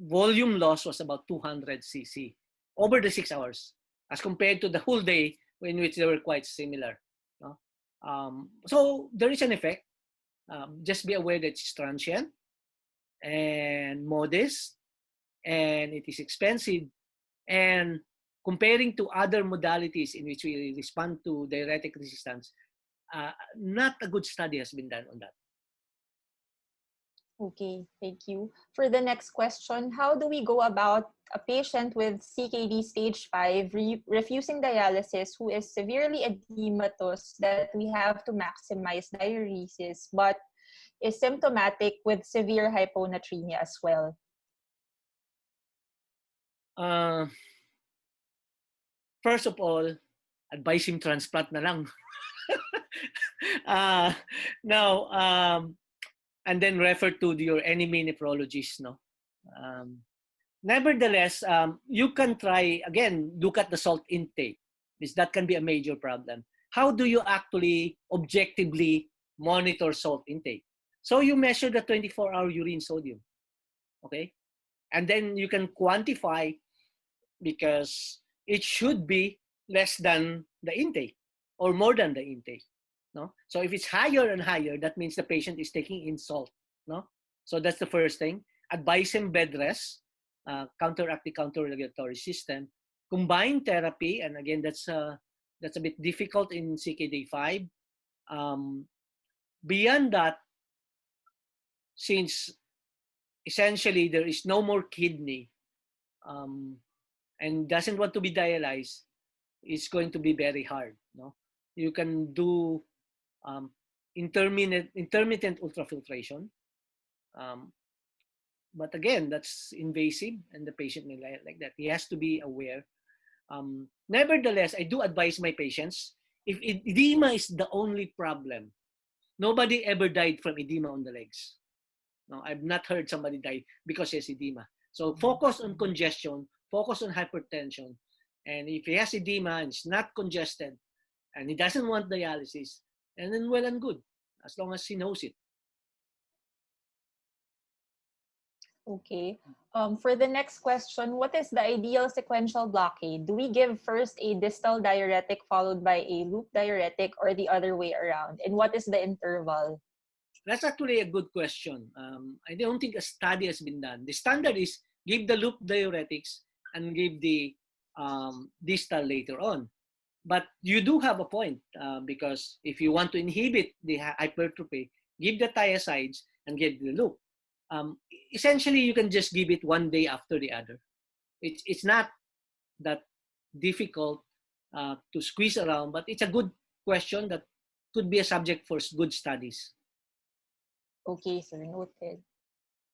volume loss was about 200 cc over the 6 hours, as compared to the whole day, in which they were quite similar. No? So there is an effect. Just be aware that it's transient and modest, and it is expensive. And comparing to other modalities in which we respond to diuretic resistance, not a good study has been done on that. Okay, thank you. For the next question, how do we go about a patient with CKD stage 5 refusing dialysis who is severely edematous that we have to maximize diuresis, but is symptomatic with severe hyponatremia as well? First of all, advise him transplant na lang. Now, and then refer to your enemy nephrologist. No? Nevertheless, you can try, again, look at the salt intake, because that can be a major problem. How do you actually objectively monitor salt intake? So you measure the 24-hour urine sodium, okay? And then you can quantify, because it should be less than the intake or more than the intake. No? So if it's higher and higher, that means the patient is taking in salt. No? So that's the first thing. Advise him bed rest, counteract the counter-regulatory system, combine therapy, and again, that's a bit difficult in CKD5. Beyond that, since essentially there is no more kidney and doesn't want to be dialyzed, it's going to be very hard. No? You can do intermittent ultrafiltration. But again, that's invasive and the patient may like that. He has to be aware. Nevertheless, I do advise my patients, if edema is the only problem, nobody ever died from edema on the legs. No, I've not heard somebody die because he has edema. So focus on congestion, focus on hypertension. And if he has edema and it's not congested and he doesn't want dialysis, and then well and good, as long as he knows it. Okay. For the next question, what is the ideal sequential blockade? Do we give first a distal diuretic followed by a loop diuretic, or the other way around? And what is the interval? That's actually a good question. I don't think a study has been done. The standard is give the loop diuretics and give the distal later on. But you do have a point, because if you want to inhibit the hypertrophy, give the thiazides and give the loop. Essentially, you can just give it one day after the other. It's not that difficult to squeeze around, but it's a good question that could be a subject for good studies. Okay, sir, noted.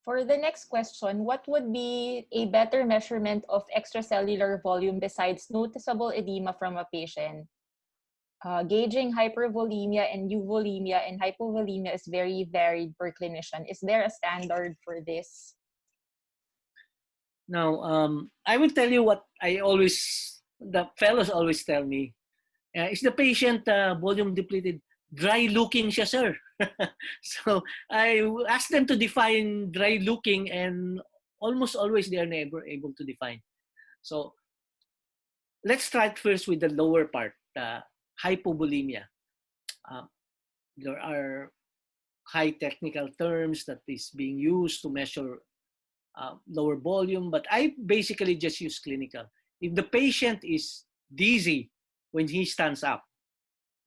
For the next question, what would be a better measurement of extracellular volume besides noticeable edema from a patient? Gauging hypervolemia and euvolemia and hypovolemia is very varied per clinician. Is there a standard for this? Now, I will tell you what the fellows always tell me. Is the patient volume depleted? Dry looking siya, sir. So I ask them to define dry looking, and almost always they are never able to define. So let's start first with the lower part, hypovolemia. There are high technical terms that is being used to measure lower volume, but I basically just use clinical. If the patient is dizzy when he stands up,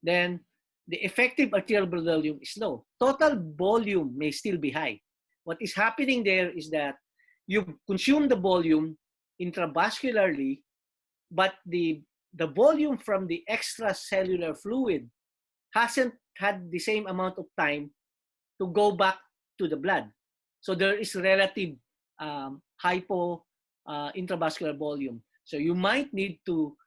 then the effective arterial blood volume is low. Total volume may still be high. What is happening there is that you consume the volume intravascularly, but the volume from the extracellular fluid hasn't had the same amount of time to go back to the blood. So there is relative hypo intravascular volume. So you might need to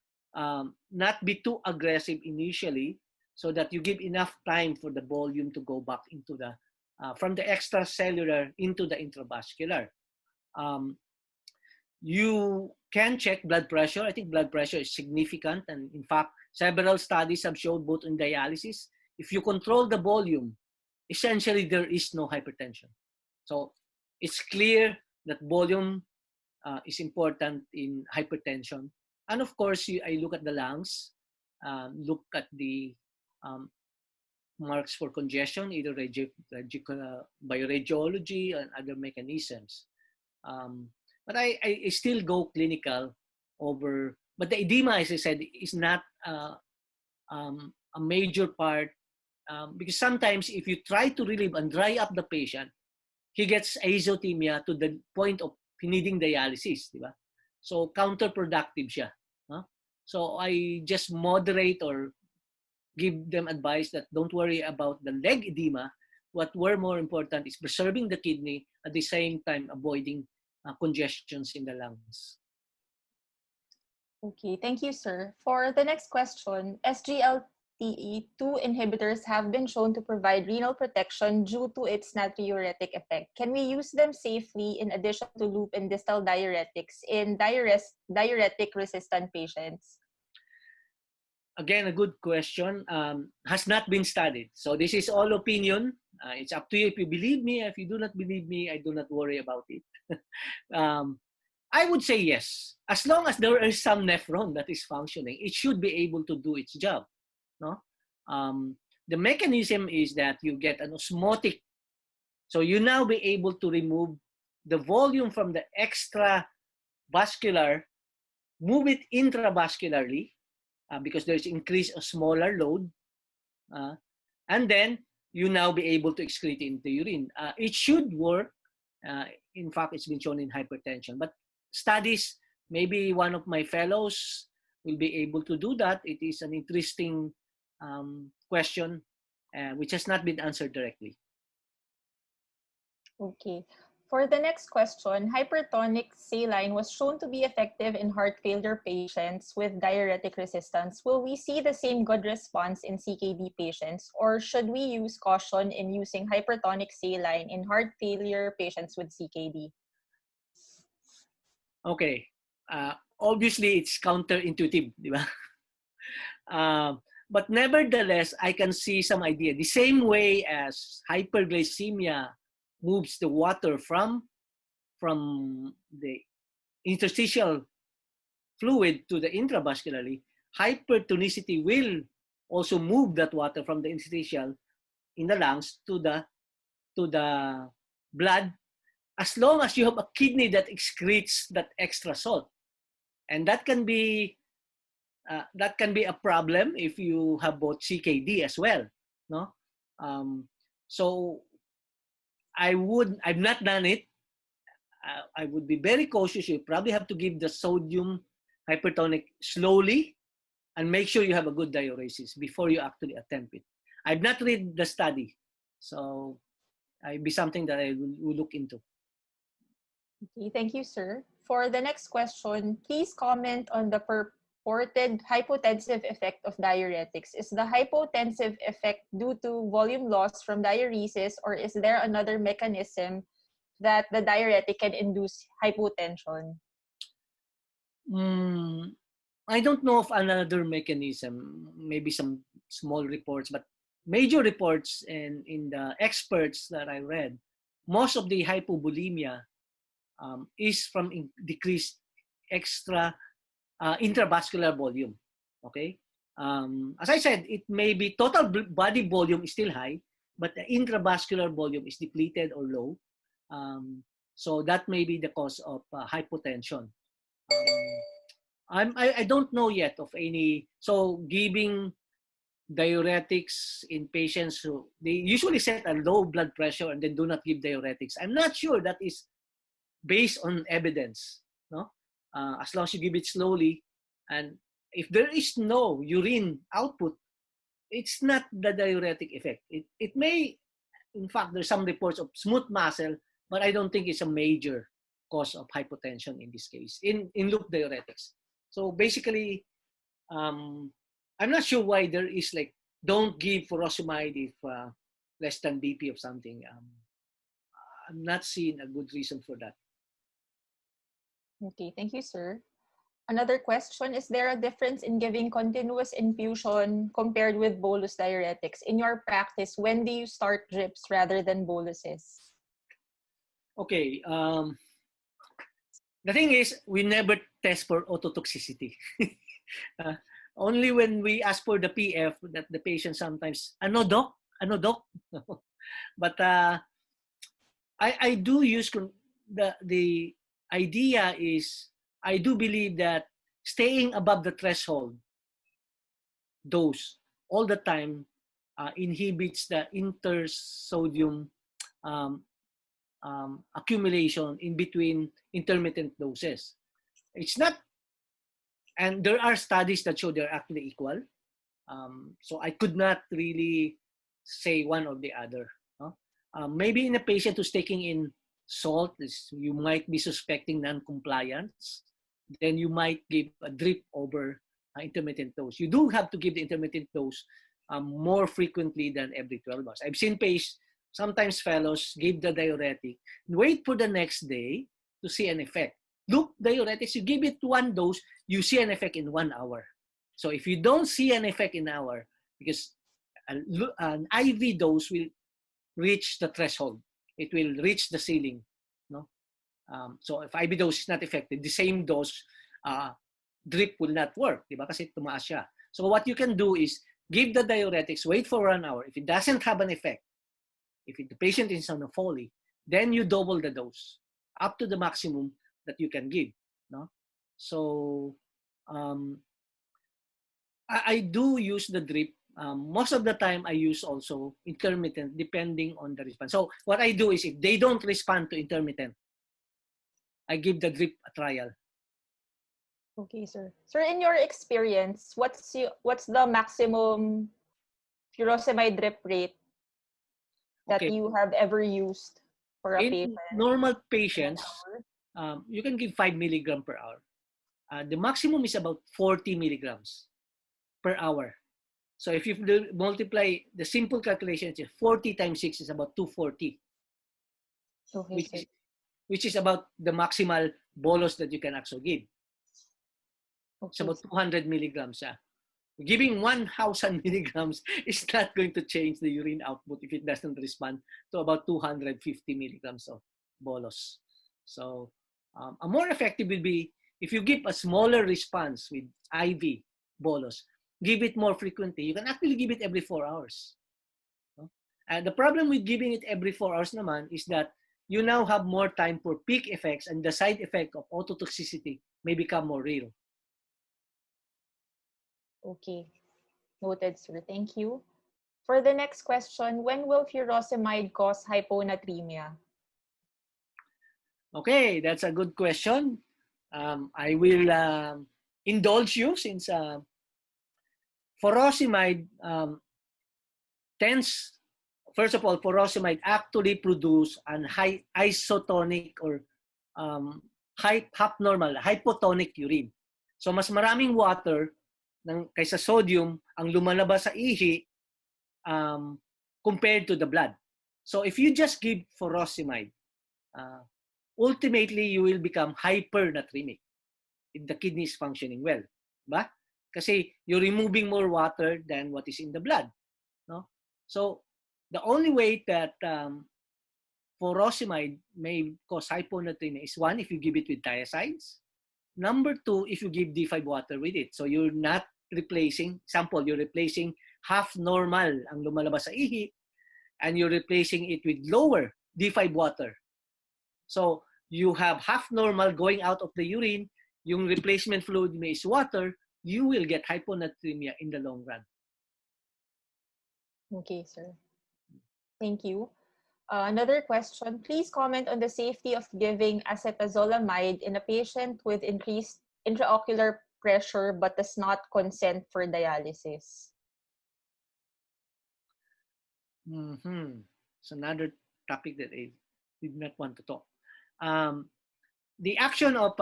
not be too aggressive initially so that you give enough time for the volume to go back into the, from the extracellular into the intravascular. You can check blood pressure. I think blood pressure is significant. And in fact, several studies have shown both in dialysis, if you control the volume, essentially there is no hypertension. So it's clear that volume is important in hypertension. And of course, I look at the lungs, look at the marks for congestion, either bioradiology and other mechanisms. But I still go clinical over, but the edema, as I said, is not a major part because sometimes if you try to relieve and dry up the patient, he gets azotemia to the point of needing dialysis, diba? So counterproductive siya. Huh? So I just moderate or give them advice that don't worry about the leg edema. What were more important is preserving the kidney at the same time avoiding congestions in the lungs. Okay, thank you, sir. For the next question, SGLT2 inhibitors have been shown to provide renal protection due to its natriuretic effect. Can we use them safely in addition to loop and distal diuretics in diuretic resistant patients? Again, a good question. Has not been studied. So this is all opinion. It's up to you if you believe me. If you do not believe me, I do not worry about it. I would say yes. As long as there is some nephron that is functioning, it should be able to do its job. No? The mechanism is that you get an osmotic. So you now be able to remove the volume from the extravascular, move it intravascularly, because there's increased osmolar load. And then you now be able to excrete it into urine. It should work. In fact, it's been shown in hypertension. But studies, maybe one of my fellows will be able to do that. It is an interesting question which has not been answered directly. Okay. For the next question, hypertonic saline was shown to be effective in heart failure patients with diuretic resistance. Will we see the same good response in CKD patients, or should we use caution in using hypertonic saline in heart failure patients with CKD? Okay. Obviously, it's counterintuitive, di ba? But nevertheless, I can see some idea. The same way as hyperglycemia moves the water from the interstitial fluid to the intravascularly, hypertonicity will also move that water from the interstitial in the lungs to the blood, as long as you have a kidney that excretes that extra salt. And that can be a problem if you have both CKD as well. No? So I've not done it. I would be very cautious. You probably have to give the sodium hypertonic slowly and make sure you have a good diuresis before you actually attempt it. I've not read the study, so it'd be something that I will look into. Okay, thank you, sir. For the next question, please comment on the purported hypotensive effect of diuretics. Is the hypotensive effect due to volume loss from diuresis, or is there another mechanism that the diuretic can induce hypotension? I don't know of another mechanism, maybe some small reports, but major reports and in the experts that I read, most of the hypovolemia is from decreased extra intravascular volume. Okay. As I said, it may be total body volume is still high, but the intravascular volume is depleted or low. So that may be the cause of hypotension. I don't know yet of any. So giving diuretics in patients who they usually set a low blood pressure and then do not give diuretics. I'm not sure that is based on evidence. No, as long as you give it slowly, and if there is no urine output, it's not the diuretic effect. It may, in fact, there's some reports of smooth muscle, but I don't think it's a major cause of hypotension in this case in loop diuretics. So basically, I'm not sure why there is like don't give furosemide if less than BP of something. I'm not seeing a good reason for that. Okay, thank you, sir. Another question, is there a difference in giving continuous infusion compared with bolus diuretics? In your practice, when do you start drips rather than boluses? Okay. The thing is, we never test for ototoxicity. Only when we ask for the PF that the patient sometimes, ano doc? Ano doc? But I do use the idea is I do believe that staying above the threshold dose all the time inhibits the intersodium accumulation in between intermittent doses. It's not, and there are studies that show they're actually equal. So I could not really say one or the other. No? Maybe in a patient who's taking in salt, you might be suspecting non-compliance. Then you might give a drip over intermittent dose. You do have to give the intermittent dose more frequently than every 12 hours. I've seen patients, sometimes fellows, give the diuretic, wait for the next day to see an effect. Loop diuretics, you give it one dose, you see an effect in 1 hour. So if you don't see an effect in an hour, because an IV dose will reach the threshold, it will reach the ceiling. No, so if IV dose is not effective, the same dose drip will not work, di ba? Kasi tumaas siya. So what you can do is give the diuretics, wait for 1 hour. If it doesn't have an effect, if the patient is on a Foley, then you double the dose up to the maximum that you can give. No, so I do use the drip. Most of the time, I use also intermittent, depending on the response. So what I do is, if they don't respond to intermittent, I give the drip a trial. Okay, sir. Sir, in your experience, what's the maximum furosemide drip rate that you have ever used for a patient? In normal patients, you can give 5 milligrams per hour. The maximum is about 40 milligrams per hour. So if you multiply the simple calculation, 40 times 6 is about 240, okay, which is about the maximal bolus that you can actually give. Okay. It's about 200 milligrams. Giving 1,000 milligrams is not going to change the urine output if it doesn't respond to about 250 milligrams of bolus. So a more effective will be if you give a smaller response with IV bolus, give it more frequently. You can actually give it every 4 hours. And the problem with giving it every 4 hours naman is that you now have more time for peak effects, and the side effect of ototoxicity may become more real. Okay, noted, sir. Thank you. For the next question, when will furosemide cause hyponatremia? Okay, that's a good question. I will indulge you since furosemide tends, first of all, furosemide actually produce an high isotonic or half normal, hypotonic urine. So mas maraming water kaysa sodium ang lumalabas sa ihi compared to the blood. So if you just give furosemide, ultimately you will become hypernatremic if the kidney is functioning well. Ba? Kasi you're removing more water than what is in the blood. No? So the only way that furosemide may cause hyponatremia is one, if you give it with thiazides. Number two, if you give D5 water with it. So you're not replacing, example, you're replacing half normal ang lumalabas sa ihi and you're replacing it with lower D5 water. So you have half normal going out of the urine, yung replacement fluid may is water, you will get hyponatremia in the long run. Okay, sir. Thank you. Another question, please comment on the safety of giving acetazolamide in a patient with increased intraocular pressure but does not consent for dialysis. It's another topic that I did not want to talk. The action of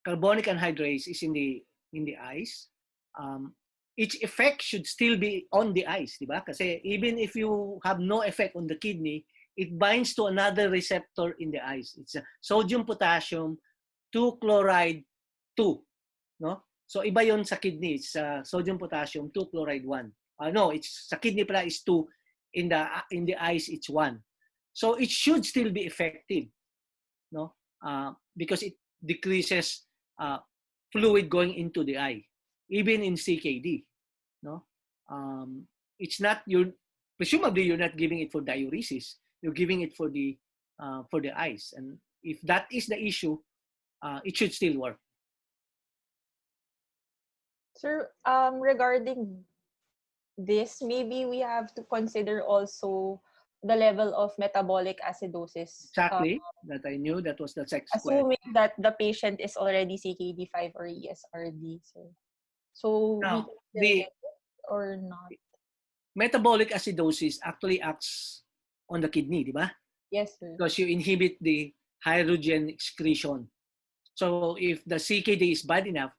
carbonic anhydrase is in the eyes. Its effect should still be on the eyes, diba? Kasi even if you have no effect on the kidney, it binds to another receptor in the eyes. It's a sodium potassium 2 chloride 2, no? So iba yon sa kidney, it's sodium potassium 2 chloride 1. No, it's sa kidney pala is 2, in the eyes it's 1. So it should still be effective, no? Because it decreases fluid going into the eye, even in CKD, no? It's not, presumably you're not giving it for diuresis, you're giving it for the eyes, and if that is the issue, it should still work. Sir, regarding this, maybe we have to consider also the level of metabolic acidosis. Exactly, that I knew that was the next question. Assuming that the patient is already CKD5 or ESRD, sir. So Now, we can still get it or not? Metabolic acidosis actually acts on the kidney, di ba? Yes, sir. Because you inhibit the hydrogen excretion. So if the CKD is bad enough,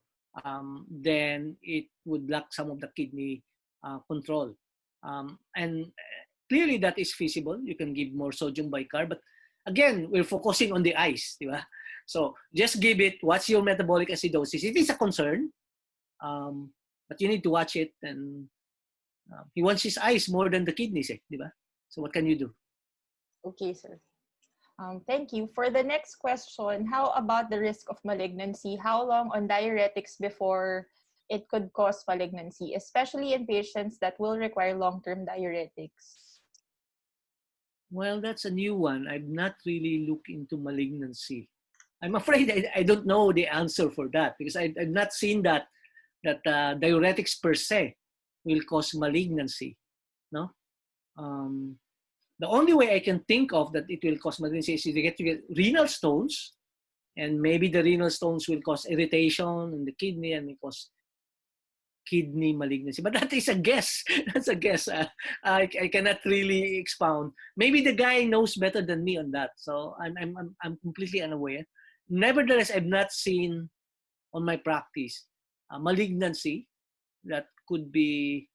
then it would block some of the kidney control. And clearly that is feasible. You can give more sodium bicarb, but again, we're focusing on the eyes, di ba? So just give it, what's your metabolic acidosis? If it's a concern, but you need to watch it, and he wants his eyes more than the kidneys, di ba? So what can you do? Okay, sir. Thank you. For the next question, how about the risk of malignancy? How long on diuretics before it could cause malignancy, especially in patients that will require long-term diuretics? Well, that's a new one. I've not really looked into malignancy. I'm afraid I don't know the answer for that, because I've not seen that diuretics per se will cause malignancy, no? The only way I can think of that it will cause malignancy is you get renal stones, and maybe the renal stones will cause irritation in the kidney and may cause kidney malignancy. But that is a guess. That's a guess. I cannot really expound. Maybe the guy knows better than me on that. So I'm completely unaware. Nevertheless, I've not seen on my practice malignancy that could be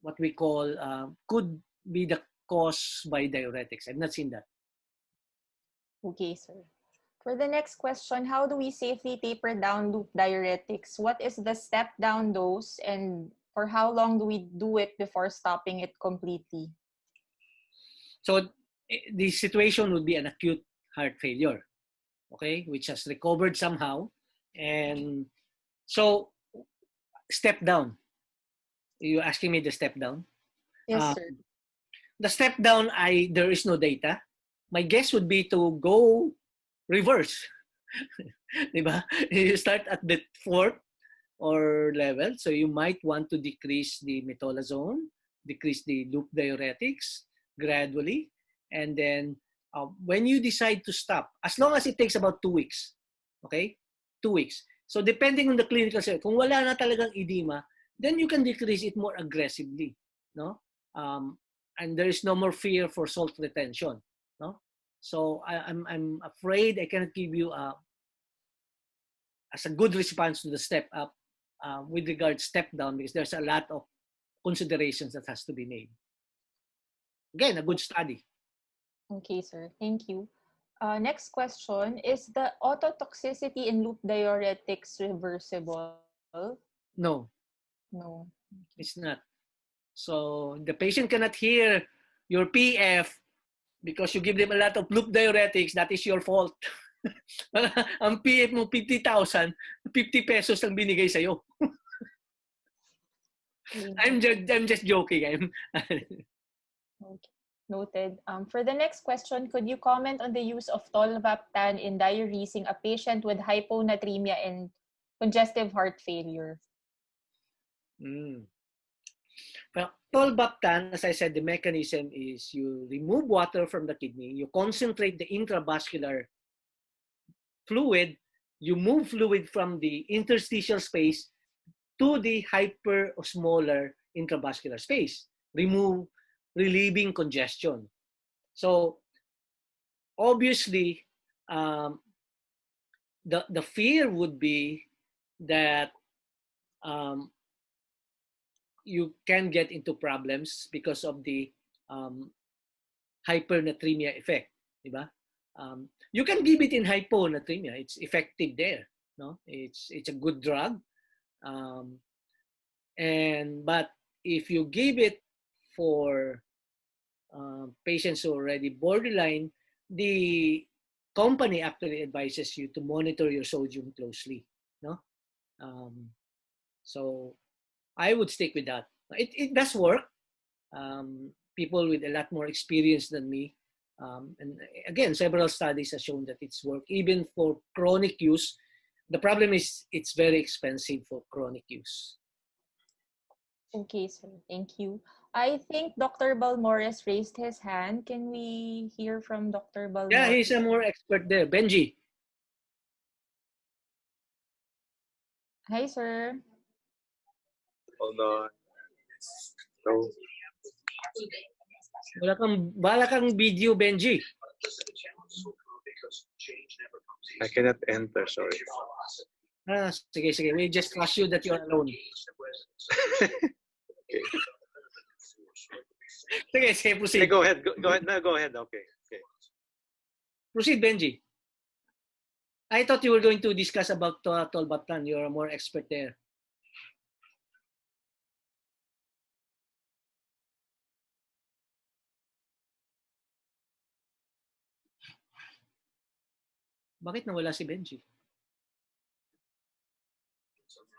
what we call could be the cause by diuretics. I've not seen that. Okay, sir. For the next question, how do we safely taper down loop diuretics? What is the step-down dose, and for how long do we do it before stopping it completely? So the situation would be an acute heart failure, okay, which has recovered somehow. And so step down. You're asking me the step down? Yes, sir. The step down, there is no data. My guess would be to go reverse. Diba? You start at the 4th or level, so you might want to decrease the metolazone, decrease the loop diuretics gradually, and then when you decide to stop, as long as it takes about 2 weeks, okay? 2 weeks. So depending on the clinical setting, kung wala na talagang edema, then you can decrease it more aggressively, no? And there is no more fear for salt retention, no? So I'm afraid I cannot give you as a good response to the step up with regard step down, because there's a lot of considerations that has to be made. Again, a good study. Okay, sir. Thank you. Next question, is the ototoxicity in loop diuretics reversible? No, No. it's not. So the patient cannot hear your PF because you give them a lot of loop diuretics. That is your fault. Ang PF mo 50,000, 50 pesos lang binigay sa'yo. I'm just joking. Okay. Noted. For the next question, could you comment on the use of tolvaptan in diuresing a patient with hyponatremia and congestive heart failure? Well, tolvaptan, as I said, the mechanism is you remove water from the kidney, you concentrate the intravascular fluid, you move fluid from the interstitial space to the hyperosmolar intravascular space, relieving congestion. So obviously, the fear would be that you can get into problems because of the hypernatremia effect, diba? You can give it in hyponatremia; it's effective there. No, it's a good drug, but if you give it for patients who are already borderline, the company actually advises you to monitor your sodium closely. No, so I would stick with that. It does work. People with a lot more experience than me, and again, several studies have shown that it's work even for chronic use. The problem is it's very expensive for chronic use. Okay, sir. Thank you. I think Dr. Balmores raised his hand. Can we hear from Dr. Balmores? Yeah, he's a more expert there. Benji. Hi, sir. Hold on. No. Wala kang video, Benji. I cannot enter, sorry. Sige. We just trust you that you're alone. Okay. Sige, proceed. Okay, go ahead. Go ahead. No, go ahead. Okay. Proceed, Benji. I thought you were going to discuss about tolvaptan. You're a more expert there. Bakit nawala si Benji?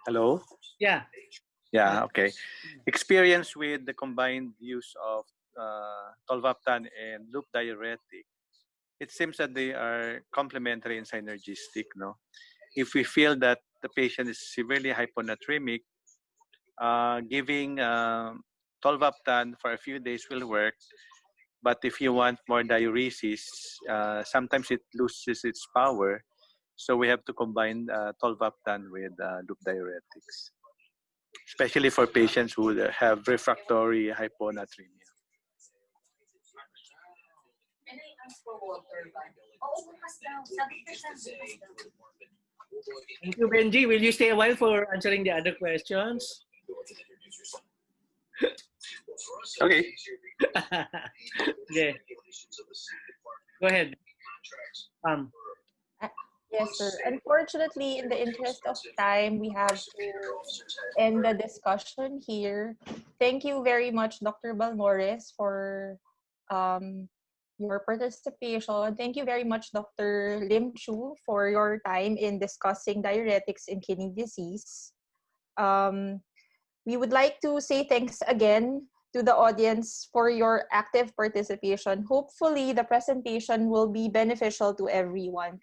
Hello? Yeah. Yeah, okay. Experience with the combined use of tolvaptan and loop diuretic. It seems that they are complementary and synergistic, no? If we feel that the patient is severely hyponatremic, giving tolvaptan for a few days will work. But if you want more diuresis, sometimes it loses its power. So we have to combine tolvaptan with loop diuretics, especially for patients who have refractory hyponatremia. Thank you, Benji. Will you stay a while for answering the other questions? Okay. Yeah. Go ahead. Yes, sir. Unfortunately, in the interest of time, we have to end the discussion here. Thank you very much, Dr. Balmores, for your participation. Thank you very much, Dr. Lim Chu, for your time in discussing diuretics in kidney disease. We would like to say thanks again to the audience for your active participation. Hopefully, the presentation will be beneficial to everyone.